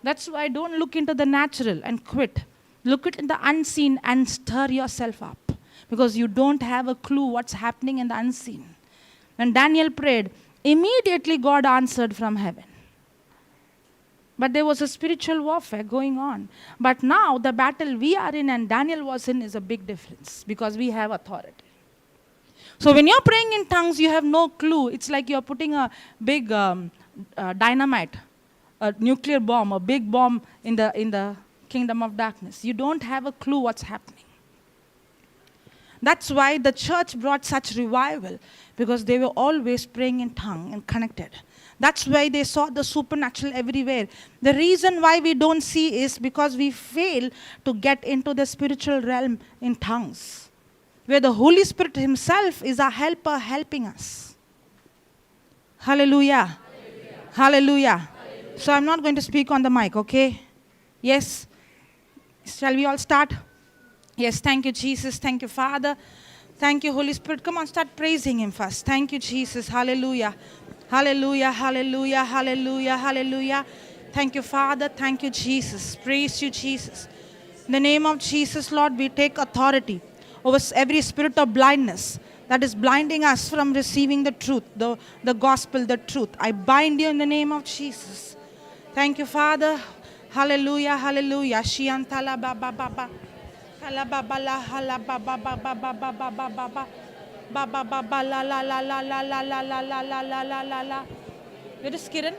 That's why don't look into the natural and quit. Look at the unseen and stir yourself up. Because you don't have a clue what's happening in the unseen. When Daniel prayed, Immediately God answered from heaven. But there was a spiritual warfare going on. But now the battle we are in and Daniel was in is a big difference because we have authority. So when you're praying in tongues, you have no clue. It's like you're putting a big dynamite, a nuclear bomb, a big bomb in the kingdom of darkness. You don't have a clue what's happening. That's why the church brought such revival, because they were always praying in tongue and connected. That's why they saw the supernatural everywhere. The reason why we don't see is because we fail to get into the spiritual realm in tongues, where the Holy Spirit himself is our helper helping us. Hallelujah. Hallelujah. Hallelujah. Hallelujah. So I'm not going to speak on the mic, okay? Yes? Shall we all start? Yes, thank you, Jesus. Thank you, Father. Thank you, Holy Spirit. Come on, start praising him first. Thank you, Jesus. Hallelujah. Hallelujah, hallelujah, hallelujah, hallelujah. Thank you, Father. Thank you, Jesus. Praise you, Jesus. In the name of Jesus, Lord, we take authority over every spirit of blindness that is blinding us from receiving the truth, the gospel, the truth. I bind you in the name of Jesus. Thank you, Father. Hallelujah, hallelujah. Shiantala baba baba. Hala baba la hala baba baba baba baba baba. Baba baba la la la la la la la la la la la la la la. Where is Kiran?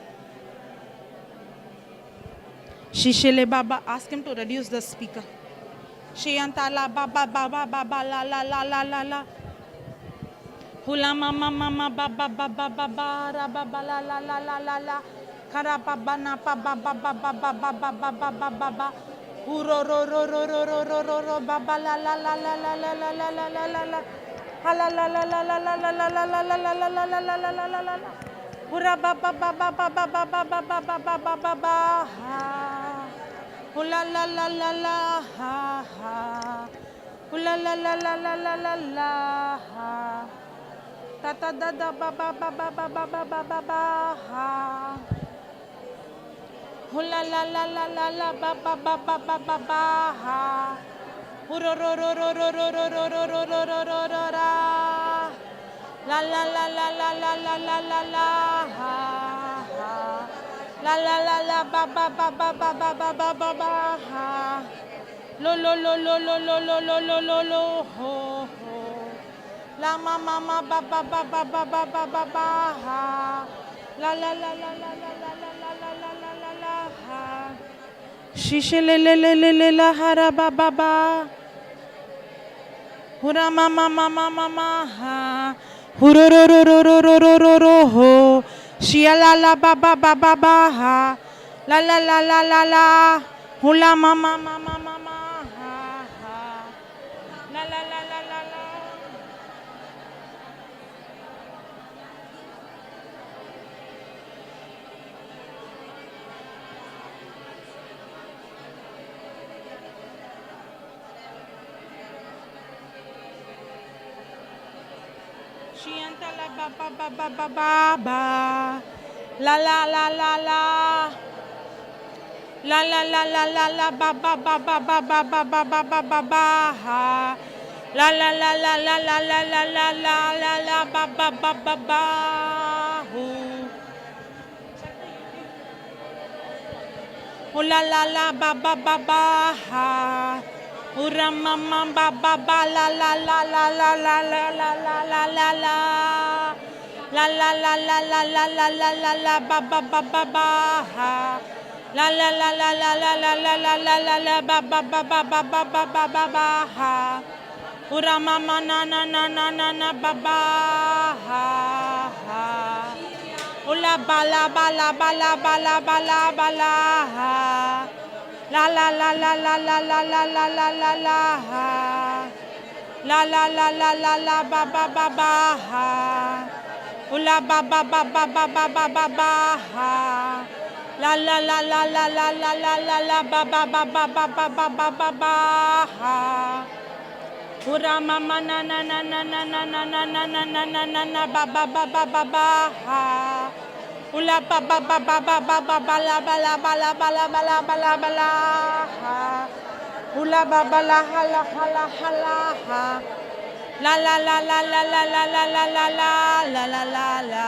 Shishele baba, ask him to reduce the speaker. Shiantala baba baba baba la la la la la la. Hula mama mama baba baba baba ra baba la la la la la la. Kara baba na baba baba baba baba baba baba. Uro ro ro ro ro ro ro ro ro baba la la la la la la la la la la la la. Hala la la la la la la la la la la la la la la la la la la la. Ura baba baba baba baba baba baba baba ba ha. Hula la la la la ha ha. Hula la la la la la la la ha. Ta ta da da ba ba ba ba ba ba ba ba ba ba ha. Hula la la la la la ba ba ba ba ba ba ba ha. Uro ro ro ro ro ro ro ro ro ro ro ro ro ro ra. La la la la la la la la la la ha ha. La la la la ba ba ba ba ba ba ba ba ba ba ha. Lo lo lo lo lo lo lo lo lo lo lo ho ho. La mama ma ba ba ba ba ba ba ba ba ba ha. La la la la la la la la la la la la la la ha. Shishe le le le le le la hara ba ba ba. Hura mama mama mama ha. Huro ro ro ro ro ro ro ro ro ho. Shia la la ba ba ba ba ba ha. La la la la la la. Hula mama mama mama ha ha. La la la la la la. Shianta la ba ba ba ba ba ba ba. La la la la la. La la la la la la ba ba ba ba ba ba ba ba ba ba ba ba ha. La la la la la la la la la la la la ba ba ba ba ba hu. La la la ba ba ba ba ha. Ura mama ba ba ba la la la la la la la la la la la la. La la la la la la la la la la ba ba ba ba ba ha. La la la la la la la la la la la la ba ba ba ba ba ba ba ba ba ba ha. Ura mama na na na na na na ba ba ha ha. Ula ba la ba la ba la ba la ba la ba la ha. La la la la la la la la la la la la ha. La la la la la la ba ba ba ba ha. Ula ba ba ba ba ba ba ba ba ba ha. La la la la la la la la la la ba ba ba ba ba ba ba ba ba ba ha. Ura mama na na na na na na na na na na na na na na ba ba ba ba ba ba ha. Ula ba ba ba ba ba ba ba ba la ba la ba la ba la ba la ba la ba la ha. Ula ba ba la ha la ha la ha la ha. La la la la la la la la la la la la la la la.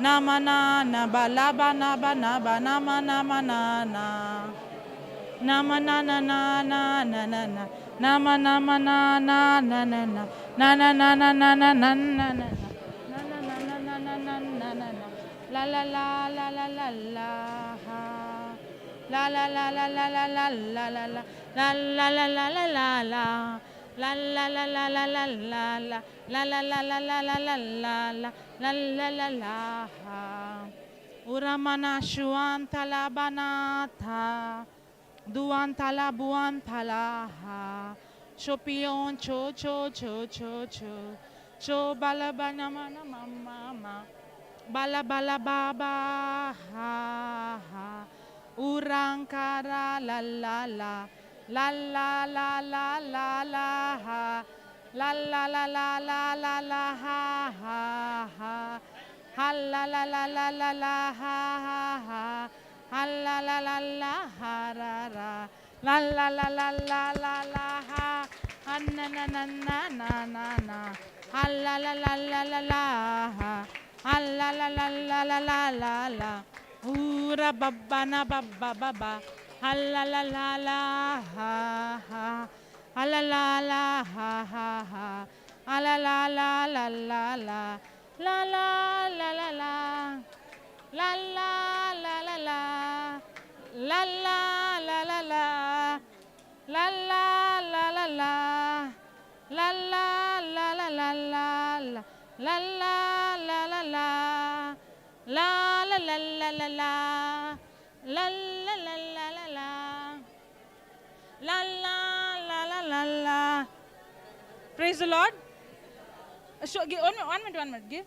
Nama na na ba la ba na ba nama nama na na. Nama na na na na na na na. Nama nama na na na na na. Na na na na na na na na na. La la la la la la la ha. La la la la la la la la la la. La la la la la la la. La la la la la la la la. La la la la la la la la la. La la la la ha. Uramana shuantala banata. Duantala buantala ha. Chopion cho cho cho cho cho. Cho balabana mana mama. Bala bala baba ha ha. Urankara la la la. La la la la la la ha. La la la la la la la ha ha ha. Ha la la la la la la ha ha ha. Ha la la la la ha ra ra. La la la la la la la ha. Ha na na na na na na na. Ha la la la la la la ha. Ha la la la la la la la la. Ura babba na babba baba. Ha la la la la ha ha. Ha la la la ha ha ha. Ha la la la la la la. La la la la la. La la la la la. La la la la la. La la la la la. La la la la la la. La la la la la. La la la la la la. La la la la la la. La la la la la la. Praise the Lord. Give 1 minute. Give.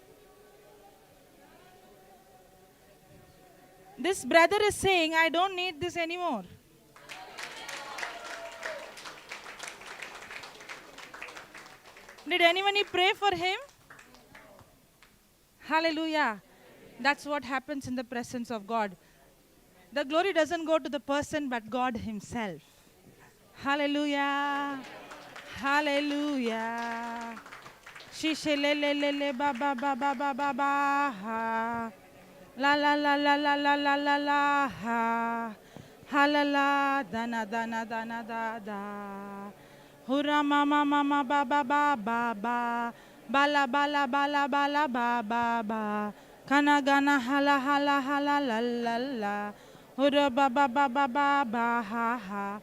This brother is saying, I don't need this anymore. Did anyone pray for him? Hallelujah. That's what happens in the presence of God. The glory doesn't go to the person, but God himself. Hallelujah. Hallelujah. Shishelelelele ba ba ba ba ba ba ba ha. La la la la la la la la la ha. Ha la la dana dana dana da da. Hura mama mama ba ba ba ba ba. Bala bala bala bala ba ba ba. Kana gana hala hala hala la la la. Hura ba ba ba ba ba ba ha ha.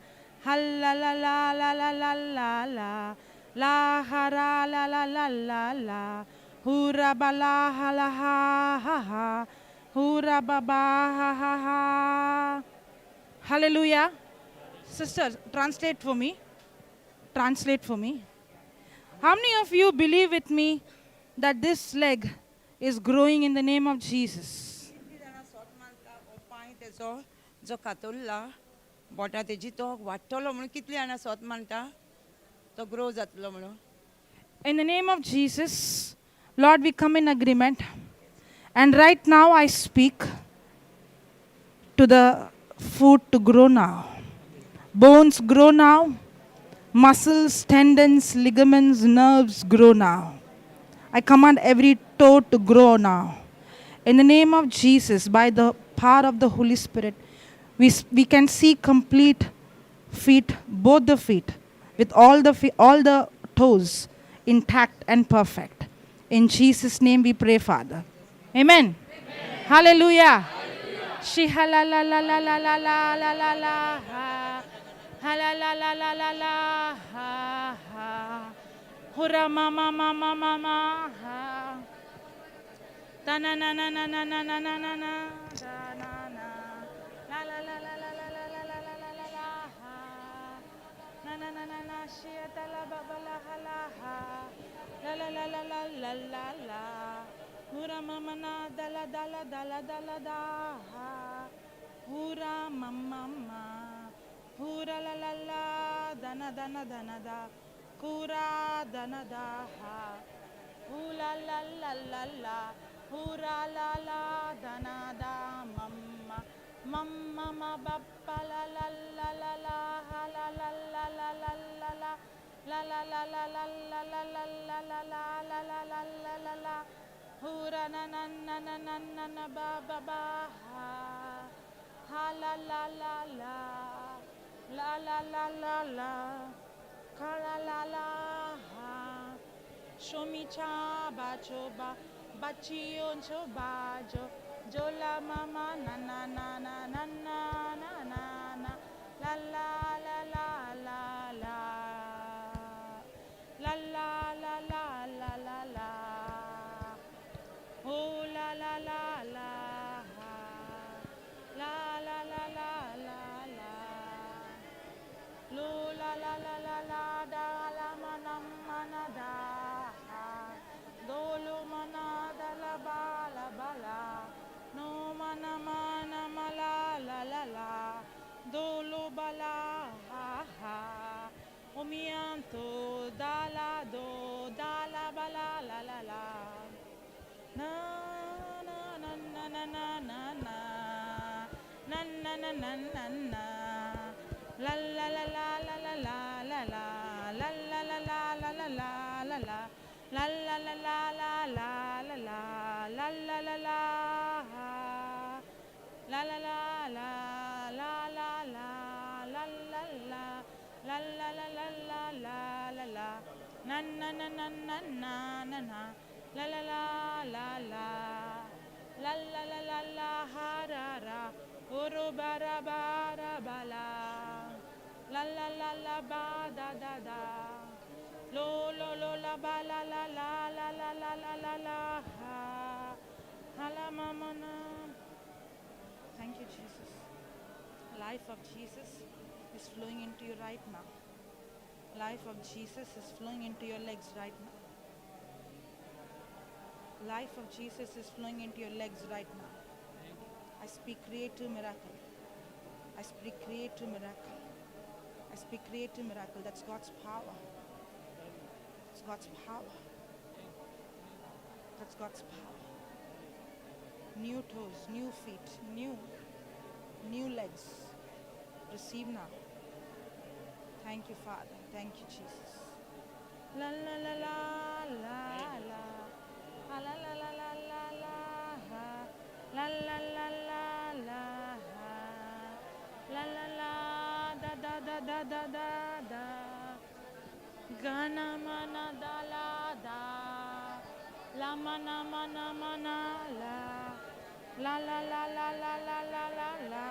Hala la la la la la la la. La hara la la la la la. Hura bala hala ha ha ha. Hura baba ha ha ha. Hallelujah. Sister, translate for me. Translate for me. How many of you believe with me that this leg is growing in the name of Jesus? In the name of Jesus, Lord, we come in agreement. And right now I speak to the foot to grow now. Bones grow now. Muscles, tendons, ligaments, nerves grow now. I command every toe to grow now. In the name of Jesus, by the power of the Holy Spirit, we can see complete feet, both the feet, with all the toes intact and perfect. In Jesus' name we pray, Father. Amen. Amen. Hallelujah. Shihala la la la la la la la la la ha. Hala la la la la la ha ha. Hura mama mama mama ha. Ta na na na na na na na na na na na na. La la la la la la la la la la la la la ha. Na na na na na shiyata la baba la hala ha. La la la la la la la la. Hura mama na dala dala dala dala da ha. Hura mama ma. Hura la la la dana dana dana da. Kura dana da ha. Hula la la la la. Hura la la dana da mama. Mama ma bappa la la la la la ha la la la la la la la. La la la la la la la la la la la la la la la la la. Hura na na na na na na na ba ba ba ha. Ha la la la la. La la la la la. Ka la la la ha. Shomi cha ba cho ba. Bachion cho ba jo. Jo la mama na na na na na na na na na. La la la la la la. La la la la la la la. Oh la la la la. La la la la la la. Lo la la la la la da la mana mana da. Do lo mana da la ba la. No mana mana ma la la la. Do lo ba la ha ha. Omianto da la do da la ba la la. Na na na na na na na na. Na na na na na na. La la la la la la la la la. La la la la la la la la la. La la la la la la la la. La la la la. La la la la la la la. La la la. La la la la la la la la. Na na na na na na na na. La la la la la. La la la la la ha ra ra. Oro bara bara bala. La la la la ba da da da. Lo lo lo la ba la la la la la la la la la ha. Hala mama na. Thank you, Jesus. Life of Jesus is flowing into you right now. Life of Jesus is flowing into your legs right now. Life of Jesus is flowing into your legs right now. I speak creative miracle. I speak creative miracle. I speak creative miracle. That's God's power. It's God's power. That's God's power. New toes, new feet, new legs. Receive now. Thank you, Father. Thank you, Jesus. La la la la la la. La la la la la la la. La la la la la. La la la da da da da da da da. Gana mana da la da. La mana mana mana la. La la la la la la la la la.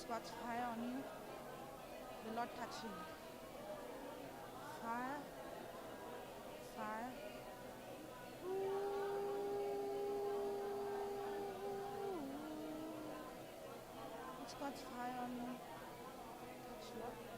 It's God's fire on you. The Lord touching you. Fire, fire. It's God's fire on you. Touch Lord.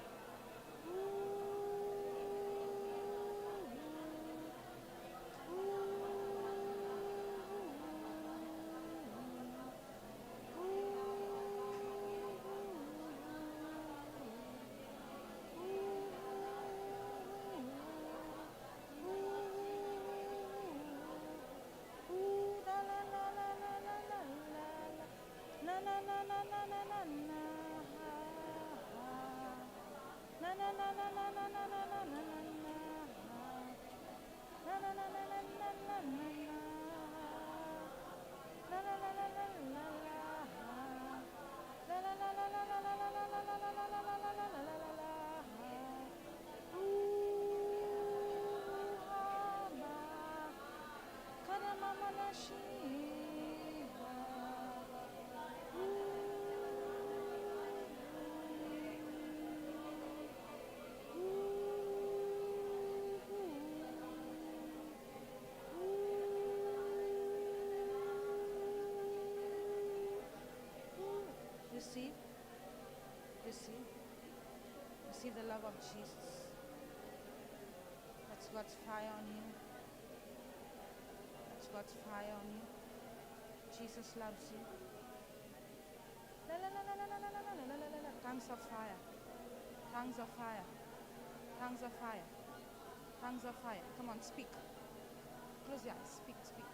You see the love of Jesus. That's God's fire on you. That's God's fire on you. Jesus loves you. Tongues of fire. Tongues of fire. Tongues of fire. Tongues of fire. Come on, speak. Close your eyes. Speak, speak.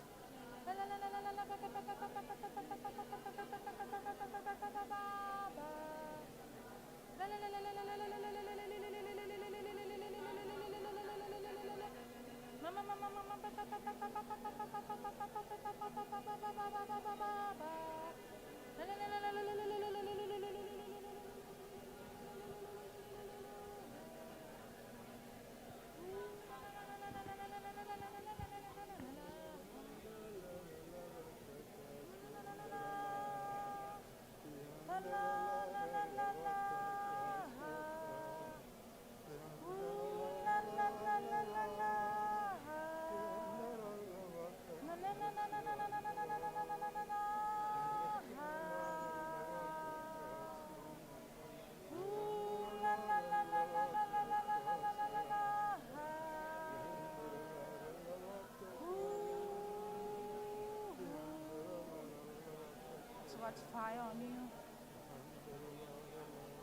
It's God's fire on you.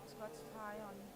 It's God's fire on you.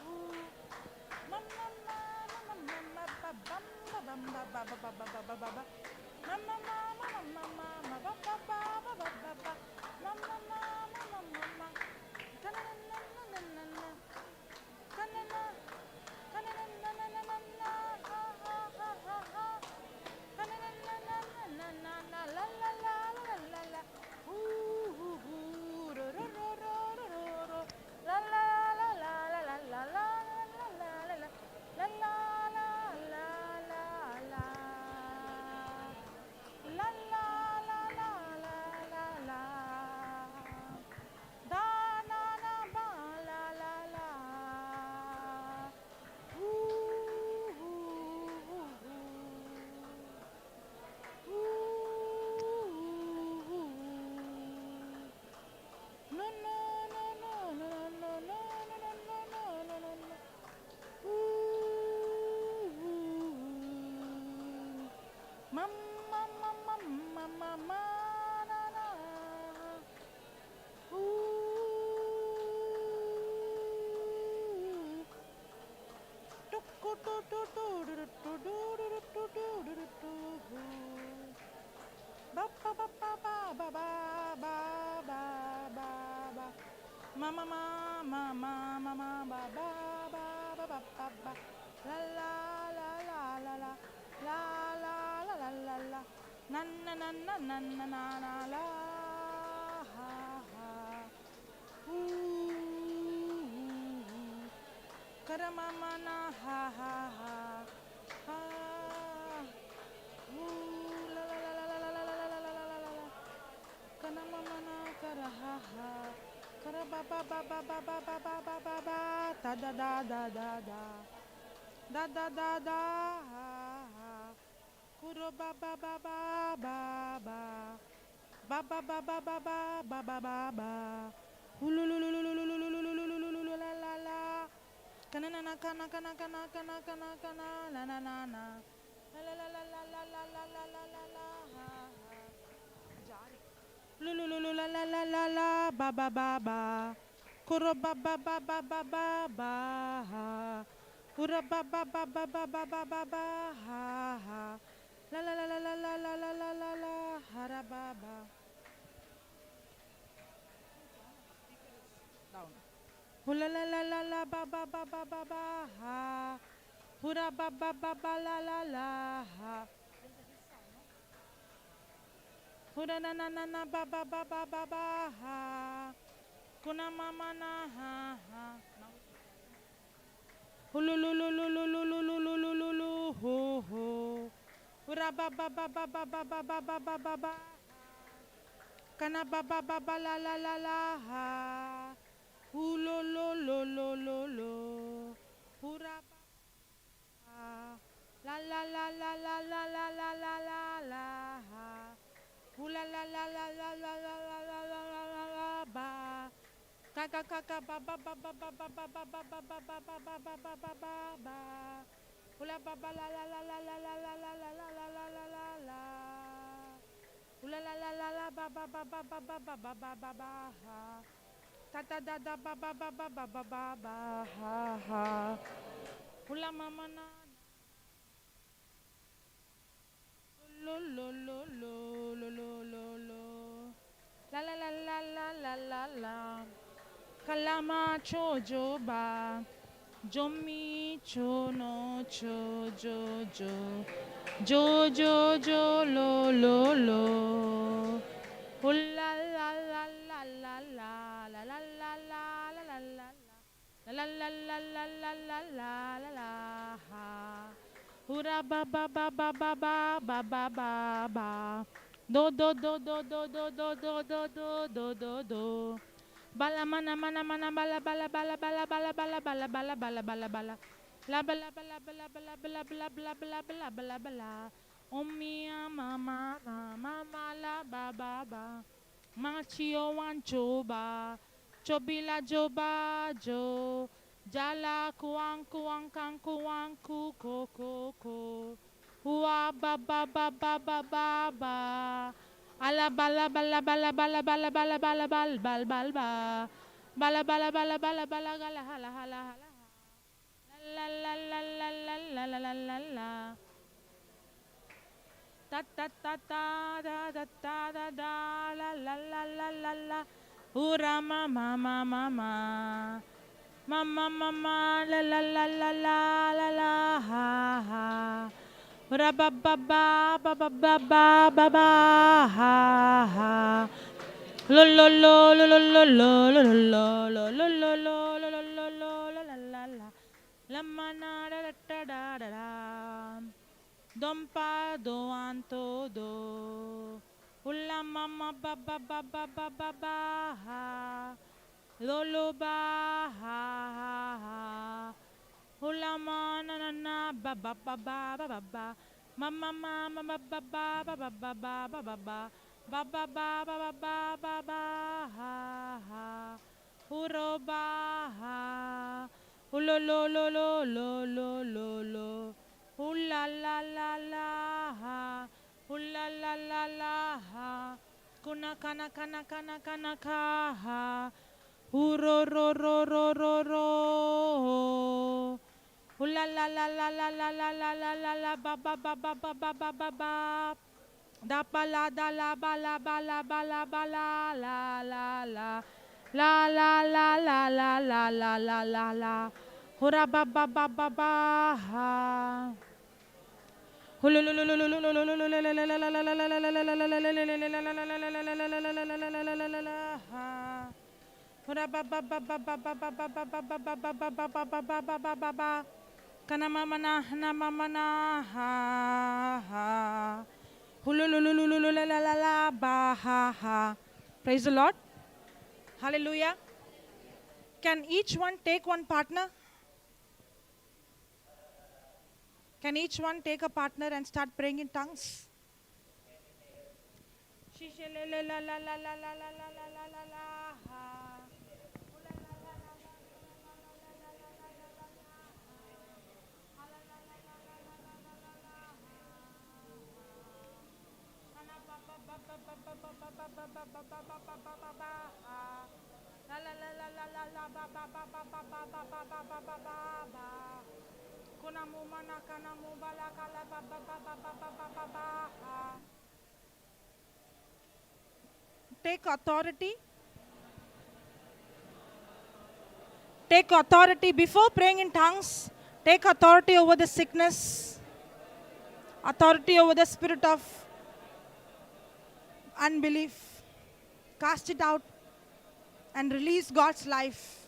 Mama, mama, mama, mama, na, na. Ooh. Ba ba ba ba ba ba ba ba ba ba ba. Mama mama mama mama ba ba ba ba ba ba ba. La la la la la la la la la la la la. Na na na na na na na na la. Ha ha. Ooh. Karamama na ha ha ha. Ha. Ooh la la la la la la la la la la la la. Kana mama na kara ha ha. Kara ba ba ba ba ba ba ba ba ba ba ba. Da da da da da da. Da da da da ha ha. Kuro ba ba ba ba ba ba. Ba ba ba ba ba ba ba ba ba ba. Ululululululululululululululu la la la. Kana na na kana kana kana kana kana kana la na na na. La la la la la la la la la la la la ha ha. Jari. Lulululu la la la la la ba ba ba ba. Kuro ba ba ba ba ba ba ba ha. Ura ba ba ba ba ba ba ba ba ba ha ha. La la la la la la la la la la la hara ba ba. Down. Hula la la la la ba ba ba ba ba ba ha. Hura ba ba ba ba la la la ha. Hura na na na na ba ba ba ba ba ba ha. Kuna mama na ha ha. Hulululululululululululu ho ho. Hura ba ba ba ba ba ba ba ba ba ba ba ba. Kana ba ba ba ba la la la la ha. Hululululululu. Hura ba. La la la la la la la la la la la ha. Hula la la la la la la la la la la la la ba. Kaka kaka ba ba ba ba ba ba ba ba ba ba ba ba ba ba ba ba ba ba ba. Hula ba ba la la la la la la la la la la la la la la la. Hula la la la la ba ba ba ba ba ba ba ba ba ba ba ha. Ta ta da da ba ba ba ba ba ba ba ba ha ha. Hula mama na. Lo lo lo lo lo lo lo lo. La la la la la la la la. Kalama chojo ba. Jomi chono chojo jo. Jojo jo lo lo lo. La la la la la la la la la la la la la. La la la la la la la la la ha. Hura ba ba ba ba ba ba ba ba ba ba. Do do do do do do do do do do do do do. Bala mana mana mana bala bala bala bala bala bala bala bala bala bala bala. La bala bala bala bala bala bala bala bala bala bala bala. Omia mama mama la ba ba ba. Machio wancho ba. Chobila joba jo. Jala kuang kuang kang kuang ku ko ko ko. Hua ba ba ba ba ba ba ba. Ala bala bala bala bala bala bala bala bal bal bal ba. Bala bala bala bala bala gala hala hala hala. La la la la la la la la la la. Ta ta ta ta da da da da da la la la la la la. Hura mama mama mama. Mama mama la la la la la la la ha ha. Ra ba ba ba ba ba ba ba ba ba ha ha. Lo lo lo lo lo lo lo lo lo lo lo lo lo lo lo lo lo la la la la. La mana da da da da da da. Dom pa do anto do. Ula mama ba ba ba ba ba ba ba ha. Lolo ba ha ha ha. Hula ma na na na ba ba ba ba ba ba ba. Mama mama ba ba ba ba ba ba ba ba ba ba. Ba ba ba ba ba ba ba ba ha ha. Huro ba ha. Hulo lo lo lo lo lo lo lo. Hula la la la ha. Kuna kana kana kana kana ka. Uro ro ro ro ro ro. Ula la la la la la la la la la la ba ba ba ba ba ba ba ba ba. Da ba la da la ba la ba la ba la ba la la la la. La la la la la la la la la la. Hura ba ba ba ba ba ha. Praise the Lord. Hallelujah. Can each one take one partner? Can each one take a partner and start praying in tongues? Take authority. Take authority before praying in tongues. Take authority over the sickness. Authority over the spirit of unbelief. Cast it out and release God's life,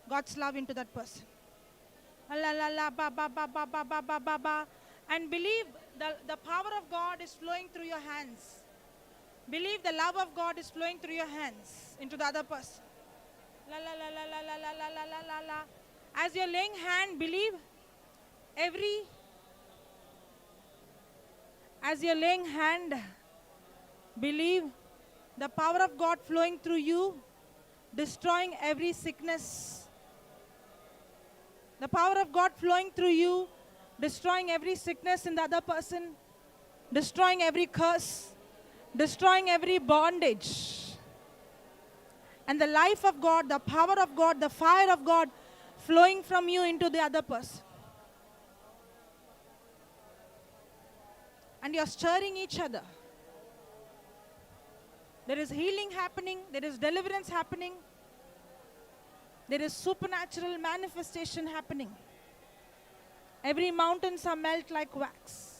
God's love into that person. And believe the power of God is flowing through your hands. Believe the love of God is flowing through your hands into the other person. As you're laying hand, believe as you're laying hand, believe the power of God flowing through you, destroying every sickness. The power of God flowing through you, destroying every sickness in the other person, destroying every curse, destroying every bondage. And the life of God, the power of God, the fire of God flowing from you into the other person. And you're stirring each other. There is healing happening, there is deliverance happening, there is supernatural manifestation happening. Every mountains are melt like wax.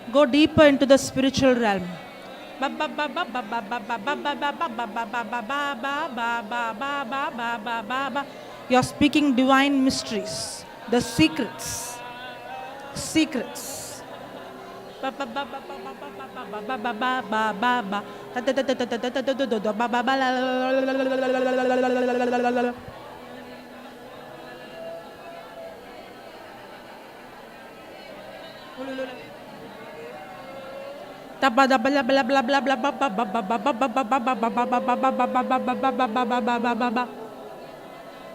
Go deeper into the spiritual realm. You're speaking divine mysteries, the secrets. Secrets.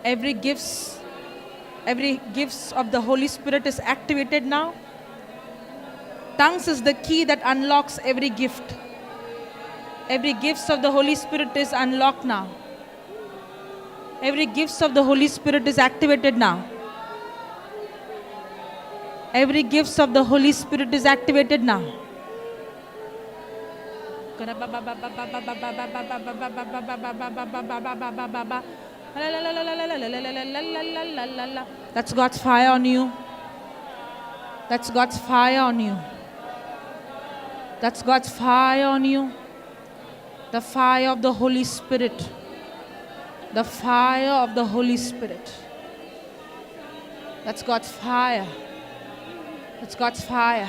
Every gifts of the Holy Spirit is activated now. Tongues is the key that unlocks every gift. Every gifts of the Holy Spirit is unlocked now. Every gifts of the Holy Spirit is activated now. Every gifts of the Holy Spirit is activated now. That's God's fire on you. That's God's fire on you. That's God's fire on you. The fire of the Holy Spirit. The fire of the Holy Spirit. That's God's fire. That's God's fire.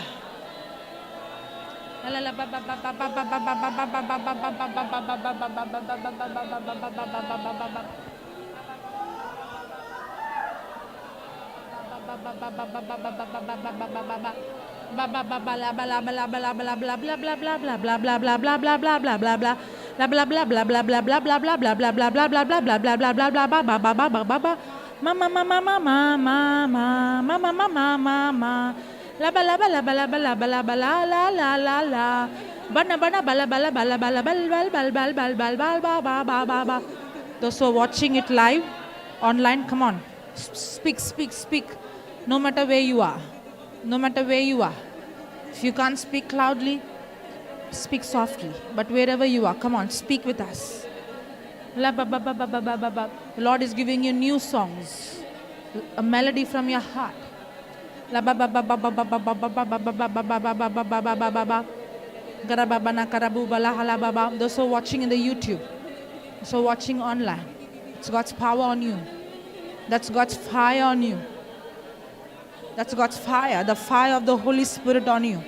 Those who are watching it live, online, come on. Speak, speak, speak. No matter where you are. No matter where you are. If you can't speak loudly, speak softly. But wherever you are, come on, speak with us. The Lord is giving you new songs. A melody from your heart. Those who are watching in the YouTube, those who are watching online, it's God's power on you. That's God's fire on you. That's God's fire, the fire of the Holy Spirit on you.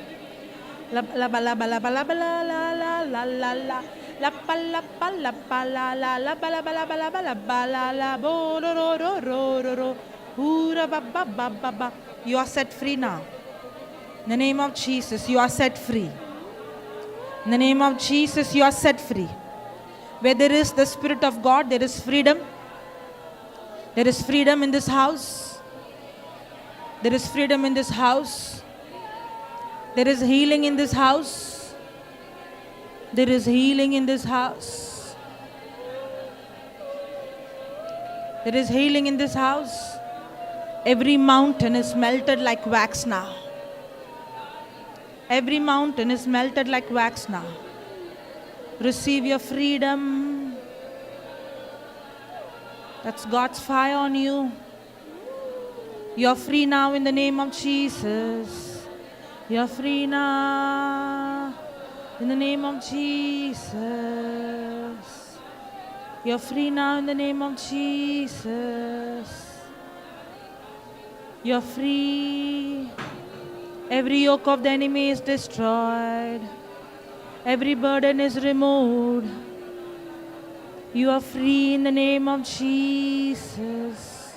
You are set free now. In the name of Jesus, you are set free. In the name of Jesus, you are set free. Where there is the Spirit of God, there is freedom. There is freedom in this house. There is freedom in this house. There is healing in this house. There is healing in this house. There is healing in this house. Every mountain is melted like wax now. Every mountain is melted like wax now. Receive your freedom. That's God's fire on you. You're free now in the name of Jesus. You're free now in the name of Jesus. You're free now in the name of Jesus. You're free. Every yoke of the enemy is destroyed. Every burden is removed. You are free in the name of Jesus.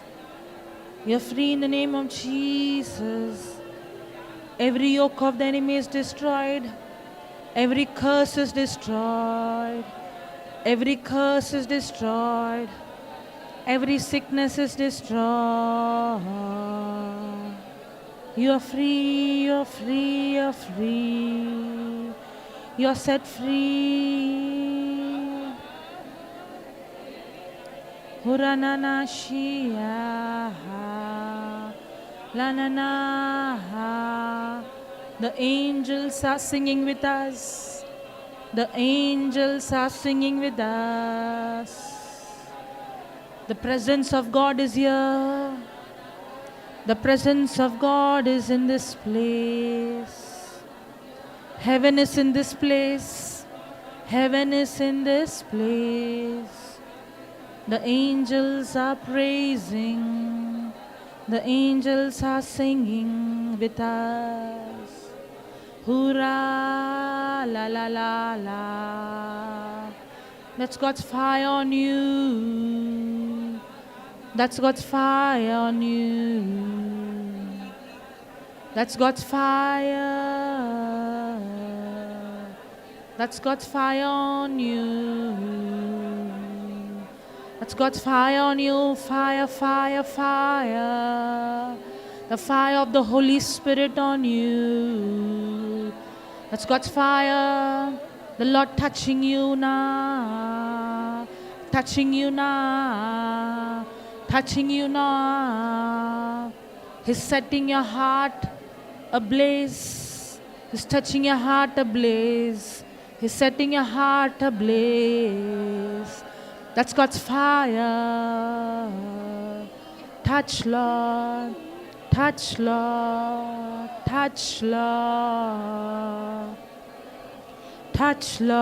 You're free in the name of Jesus. Every yoke of the enemy is destroyed. Every curse is destroyed. Every curse is destroyed. Every sickness is destroyed. You are free, you are free, you are free. You are set free. Huranana Shia Lanana. The angels are singing with us. The angels are singing with us. The presence of God is here. The presence of God is in this place. Heaven is in this place. Heaven is in this place. The angels are praising. The angels are singing with us. Hoorah, la la la la. That's God's fire on you. That's God's fire on you. That's God's fire. That's God's fire on you. That's God's fire on you. Fire, fire, fire. The fire of the Holy Spirit on you. That's God's fire. The Lord touching you now. Touching you now. Touching you now. He's setting your heart ablaze. He's touching your heart ablaze. He's setting your heart ablaze. That's God's fire. Touch, Lord. Touch, Lord. Touch, Lord. Touch, Lord.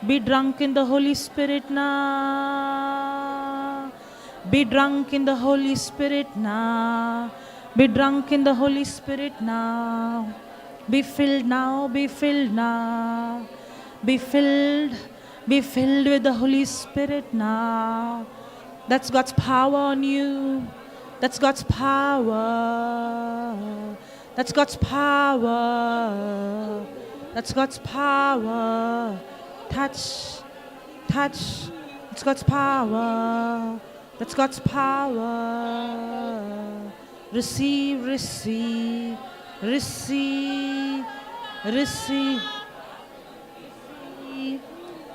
Be drunk in the Holy Spirit now. Be drunk in the Holy Spirit now. Be drunk in the Holy Spirit now. Be filled now. Be filled now. Be filled with the Holy Spirit now. That's God's power on you. That's God's power. That's God's power. That's God's power. Touch, touch. It's God's power. That's God's power. Receive, receive, receive, receive.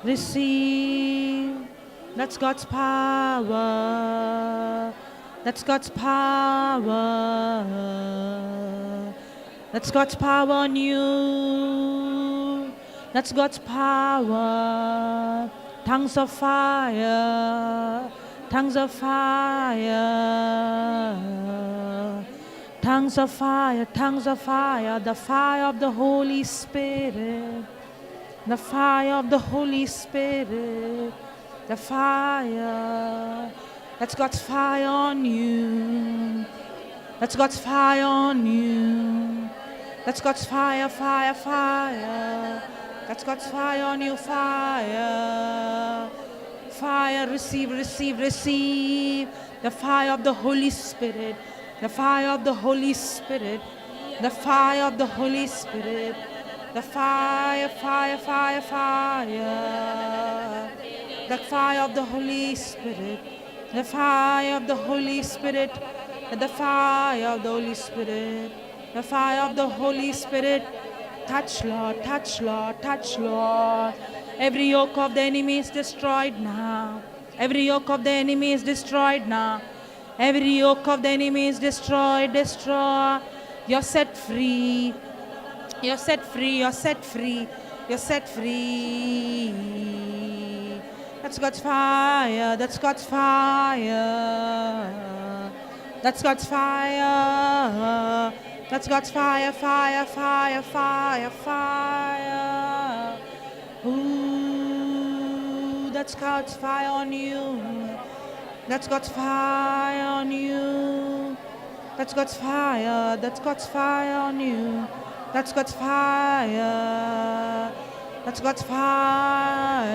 Receive. That's God's power. That's God's power. That's God's power on you. That's God's power. Tongues of fire. Tongues of fire. Tongues of fire. Tongues of fire. The fire of the Holy Spirit. The fire of the Holy Spirit. The fire. That's God's fire on you. That's God's fire on you. That's God's fire, fire, fire. That's God's fire on you, fire. Fire, receive, receive, receive. The fire of the Holy Spirit. The fire of the Holy Spirit. The fire of the Holy Spirit. The fire, fire, fire, fire. The fire of the Holy Spirit. The fire of the Holy Spirit. The fire of the Holy Spirit. The fire of the Holy Spirit. Touch, Lord, touch, Lord, touch, Lord. Every yoke of the enemy is destroyed now. Every yoke of the enemy is destroyed now. Every yoke of the enemy is destroyed, destroy. You're set free. You're set free, you're set free, you're set free. That's God's fire, that's God's fire. That's God's fire. That's God's fire, fire, fire, fire, fire. Ooh, that's God's fire on you. That's God's fire on you. That's God's fire, that's God's fire on you. That's God's fire. That's God's fire.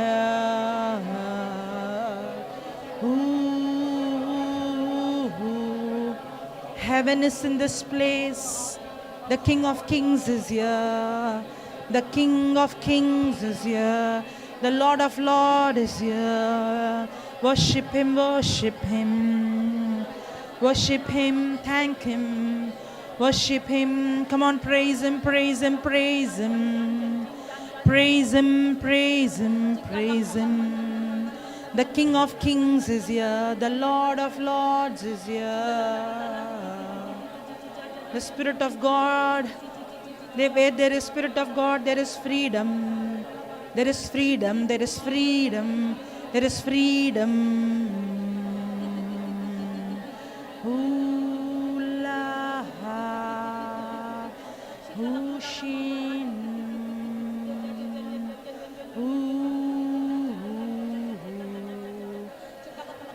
Ooh. Heaven is in this place. The King of Kings is here. The King of Kings is here. The Lord of Lords is here. Worship Him, worship Him. Worship Him, thank Him. Worship Him. Come on, praise Him, praise Him, praise Him. Praise Him, praise Him, praise Him. The King of Kings is here. The Lord of Lords is here. The Spirit of God. Where there is Spirit of God, there is freedom. There is freedom, there is freedom. There is freedom.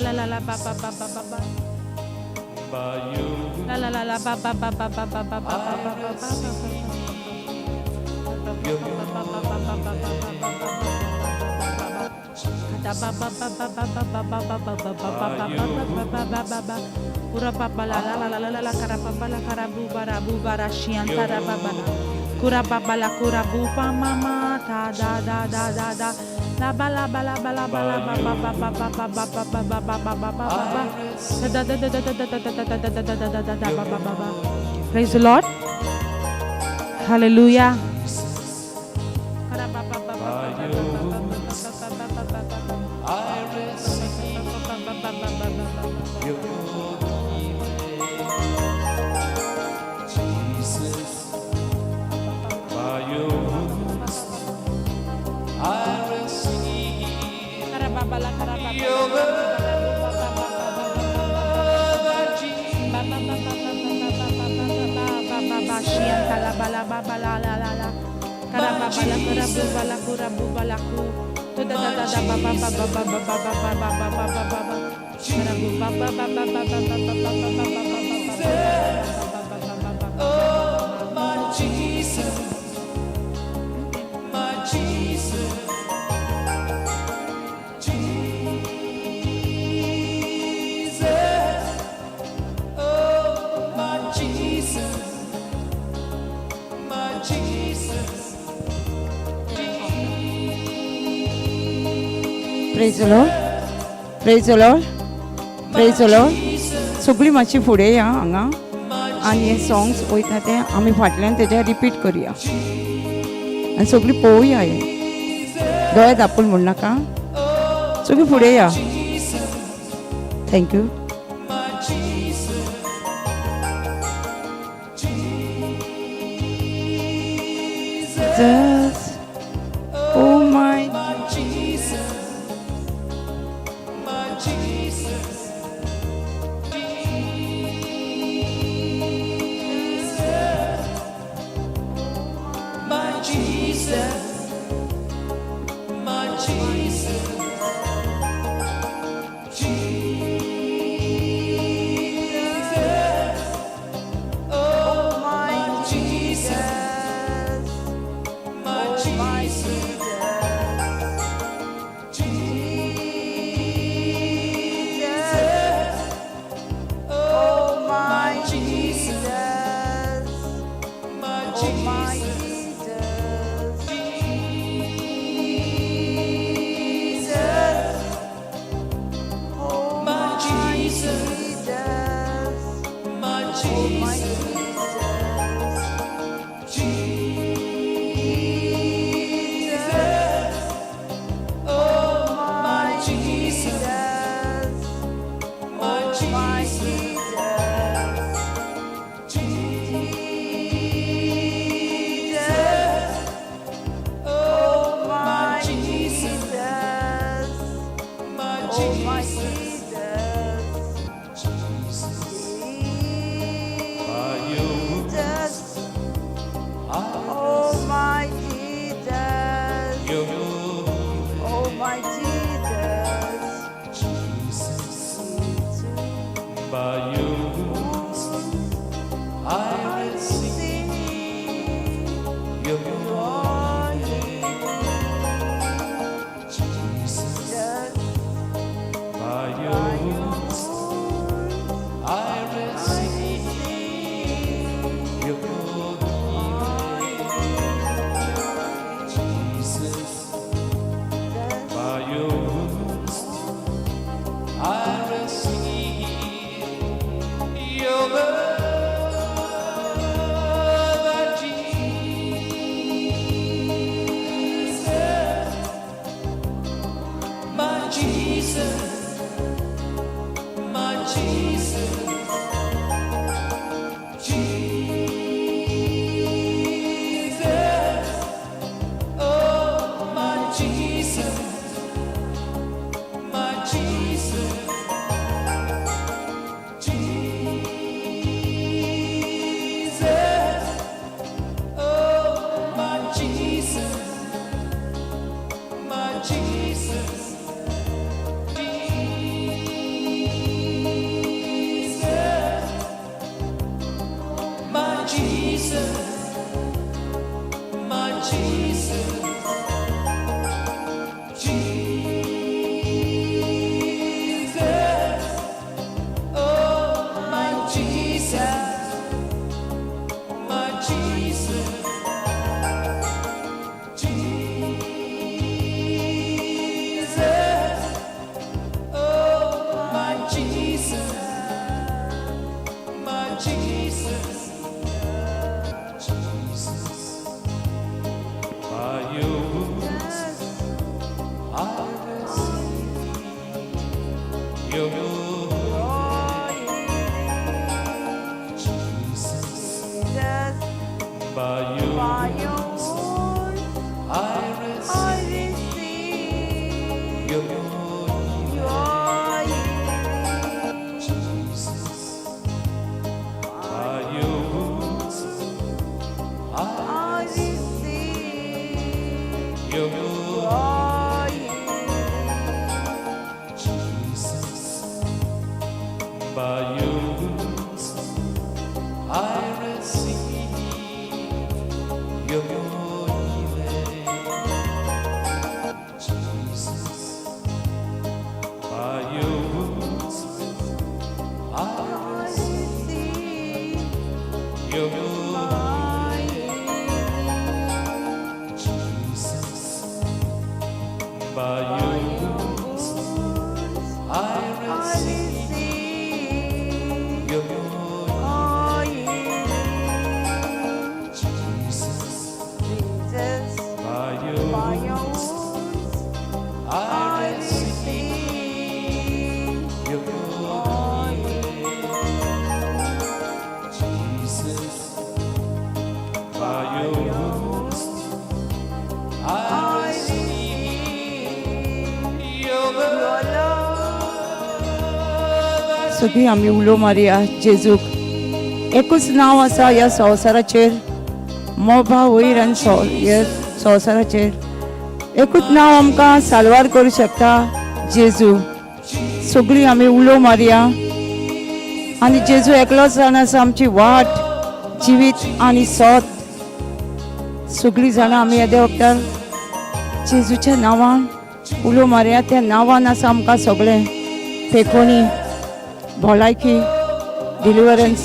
La la la ba ba ba ba ba ba. La la la la ba ba ba ba ba ba ba ba ba ba ba ba. Kura baba la la la la la la kara baba la kara bu bara shiantara baba la kura baba la kura bu pa mama ta da da da da da la ba la ba la ba la ba la ba ba ba ba ba ba ba ba ba ba ba ba ba ba da da da da da da da da da da da da da da da da ba ba ba ba. Praise the Lord. Hallelujah. Praise the Lord. Praise the Lord. Praise the Lord. सगळी मातशी फुडें या हांगा आनी हे songs वयता ते आमी फाटल्यान तेजे रिपीट करुया आनी सगळी पळोवया हे दोळे धापून म्हणनाका सगळी फुडें या thank you Jesus, oh my Jesus, my Jesus, my Jesus, my Jesus, Jesus, oh my Jesus. सगळीं आमी उलो मारया जेजूक. एकूच नांव आसा ह्या संवसाराचेर, मोबा वयर आनी ह्या संवसाराचेर एकूच नांव आमकां साल्वार करूं शकता, जेजू. सगळीं आमी उलो मारया आनी जेजू एकलोच जाण आसा आमची वाट, जिवीत आनी सोत. सगळीं जाणां आमी येद्या वखदार जेजूच्या नांवान उलो मारया. त्या नांवान आसा आमकां सगळें, पेखोणी, भलायकी, डिलिव्हरन्स,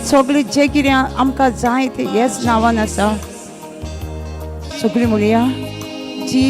सगळें जें कितें आमकां जाय तें हेच नांवान आसा. सगळीं म्हणया जी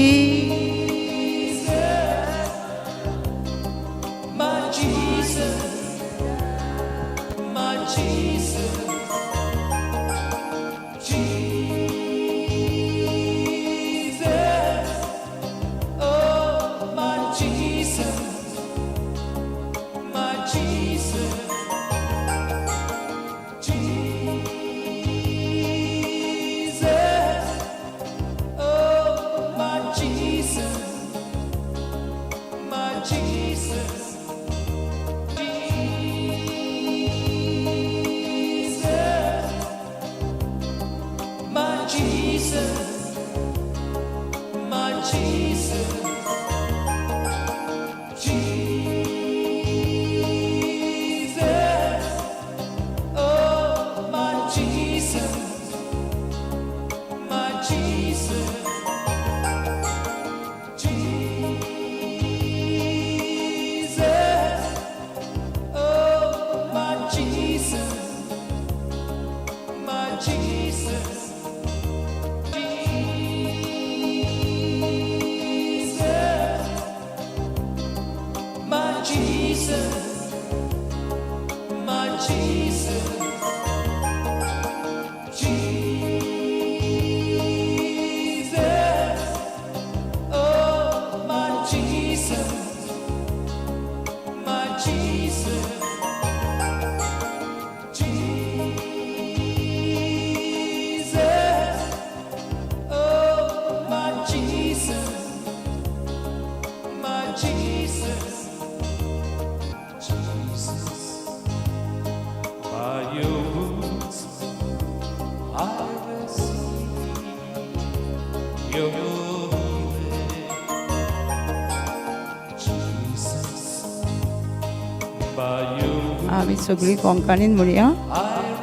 आमी सगळीं कोंकणीन म्हणया.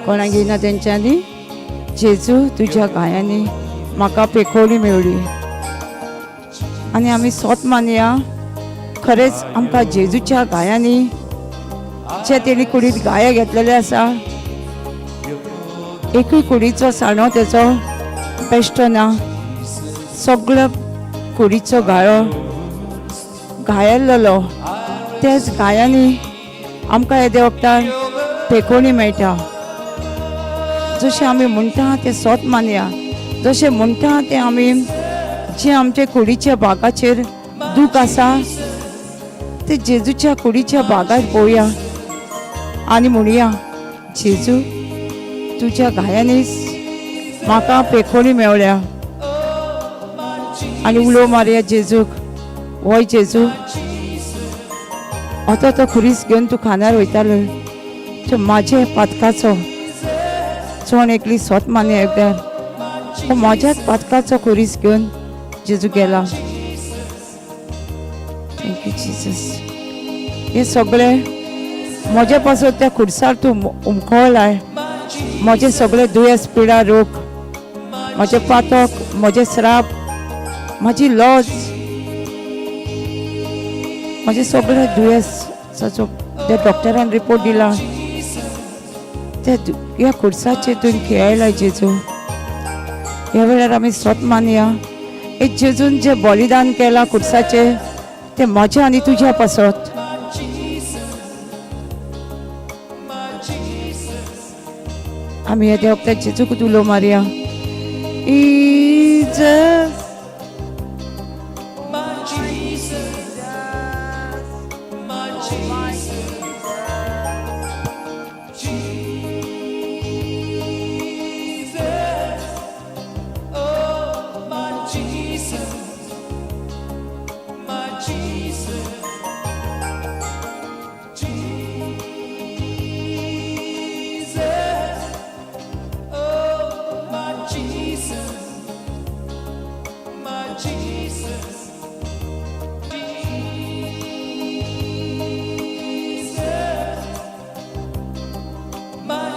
कोणाक येना तेंच्यांनी. जेजू तुज्या गायांनी म्हाका पेखोवणी मेवली. आनी आमी सोत मानया खरेंच आमकां जेजूच्या गायांनी जे तेणी कुडींत गाये घेतलेले आसा, एकूय कुडीचो साणो तेचो बेश्टो ना. सगळो कुडीचो गाळो गायल्लो तेच गायांनी आमकां येदे वखदार पेखोवणी मेळटा. जशें आमी म्हणटा तें सोत मानया. जशें म्हणटा तें आमी जे आमचे कुडीच्या बागाचेर दूख आसा ते जेजूच्या कुडीच्या बागार पळोवया आनी म्हणया, जेजू तुज्या गायांनीच म्हाका पेखोवणी मेवल्या. आनी उलो मारया जेजूक, वय जेजू, आतां तो खुरीस घेवन तूं खांदार वयतालो, तो म्हाजे पातकाचो चोण एकली सोत मानया एकदार. तो म्हाज्याच पातकाचो खुरीस घेवन जेजू गेला. Thank you Jesus. हे सगळे म्हजे पासून त्या खुर्सार तूं उमखोलाय. म्हजे सगळे दुयेंस पिडा रोग, म्हजे पातक, म्हजे श्राप, म्हजी लॉज, म्हजे सगळे दुयेंसाचो त्या डॉक्टरान रिपोर्ट दिला त्या ह्या खुर्साचेर तुवें खेळयलाय जेजू. ह्या वेळार आमी सोत मानया, एक जेजून जे बलिदान केलां खुर्साचें तें म्हजें आनी तुज्या पासत. आमी येद्या वखदार जेजूक उलो मारया.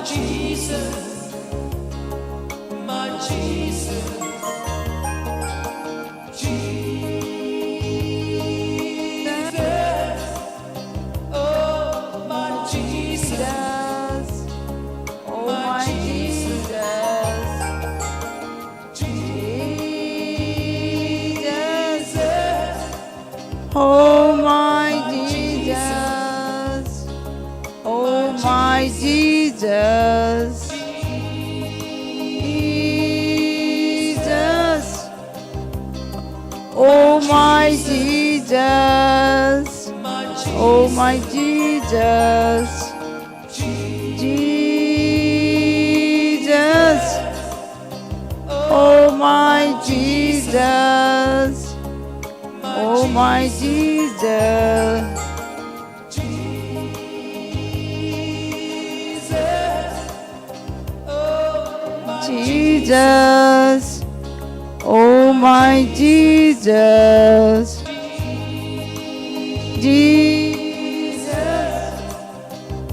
Jesus Oh my Jesus, oh my Jesus, Jesus, oh my Jesus, oh my Jesus, Jesus, oh my Jesus. Oh my Jesus, Jesus, oh my Jesus, Jesus,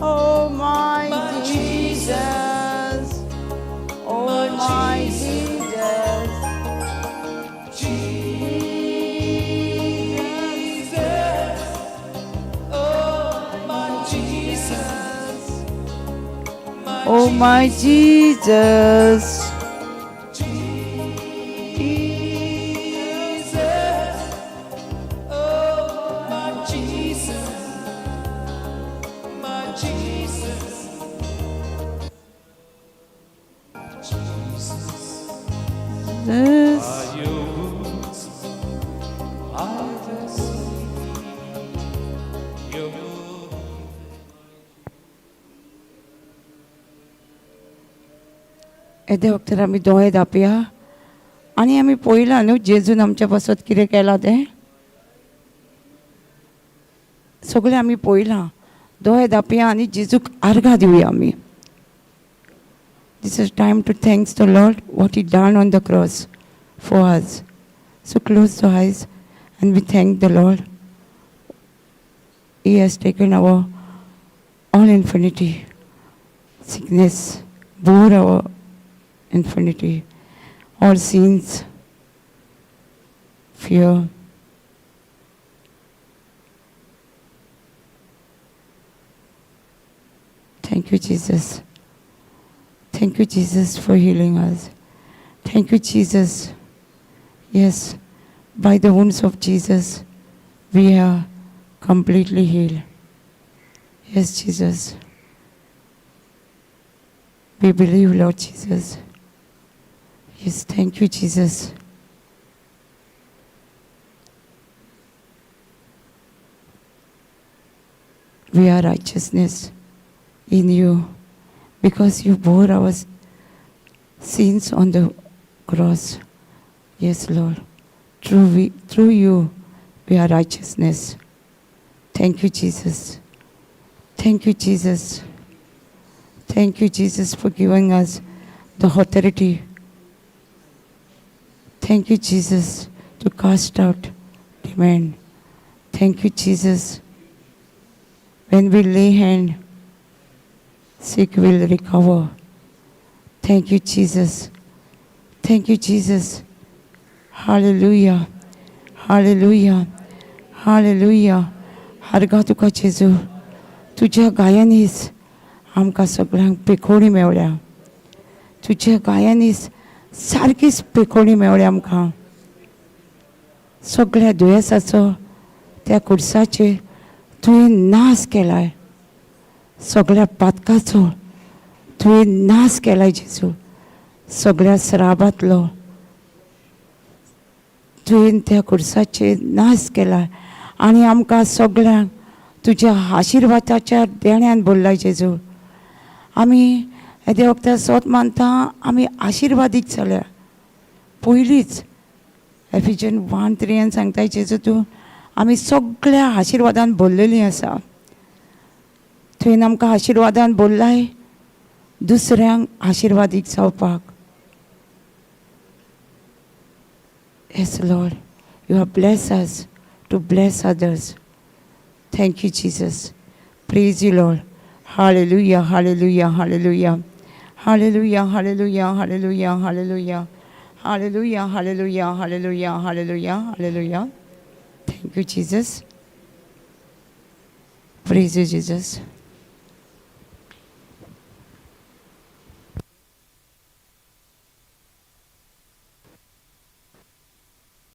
oh my Jesus, oh my Jesus. Oh my Jesus, येदे वखदार आमी दोळे धापया आनी आमी पळयलां न्हू जेजून आमच्या पासत कितें केलां तें सगळें आमी पळयलां. दोळे धापया आनी जेजूक आर्गां दिवया आमी. This is time to thanks the Lord what He done on the cross for us. So close the eyes and we thank the Lord. He has taken all infirmity, sickness, bore our infirmity, all sins, fear. Thank you, Jesus. Thank you, Jesus, for healing us. Thank you, Jesus. Yes, by the wounds of Jesus, we are completely healed. Yes, Jesus. We believe, Lord Jesus. Yes, thank you, Jesus. We are righteousness in you because you bore our sins on the cross. Yes, Lord. Through you, we are righteousness. Thank you, Jesus. Thank you, Jesus. Thank you, Jesus, for giving us the authority. Thank you, Jesus, to cast out demon. Thank you, Jesus. When we lay hand, sick will recover. Thank you, Jesus. Thank you, Jesus. Hallelujah. Hallelujah. Hallelujah. हरगा तुका जेजू तुझ्या गायांनीच आमकां सगळ्यांक पेखोवणी मेवल्या तुझ्या गायांनीच सारकीच पेखोवणी मेवल्या आमकां सगळ्या दुयेंसाचो त्या कुर्साचेर तुवें नाश केलाय सगळ्या पातकाचो तुवें नाश केलाय जेजू सगळ्या श्रापांतलो तुवें त्या कुर्साचेर नाश केलाय आनी आमकां सगळ्यांक तुज्या आशिर्वादाच्या देण्यान बोल्लाय जेजू आमी येद्या वखदार सोत मानता आमी आशिर्वादीत जाल्या पयलींच एफिशियन 1:3 सांगताय जेजू तूं आमी सगळ्या आशिर्वादान भरलेलीं आसा तुवें आमकां आशिर्वादान भरलाय दुसऱ्यांक आशिर्वादीत जावपाक Yes, Lord, you have blessed us to bless others. Thank you, Jesus. Praise you, Lord. Hallelujah, hallelujah, hallelujah. Hallelujah, hallelujah, hallelujah, hallelujah. Hallelujah, hallelujah, hallelujah, hallelujah, hallelujah. Thank you, Jesus. Praise you, Jesus.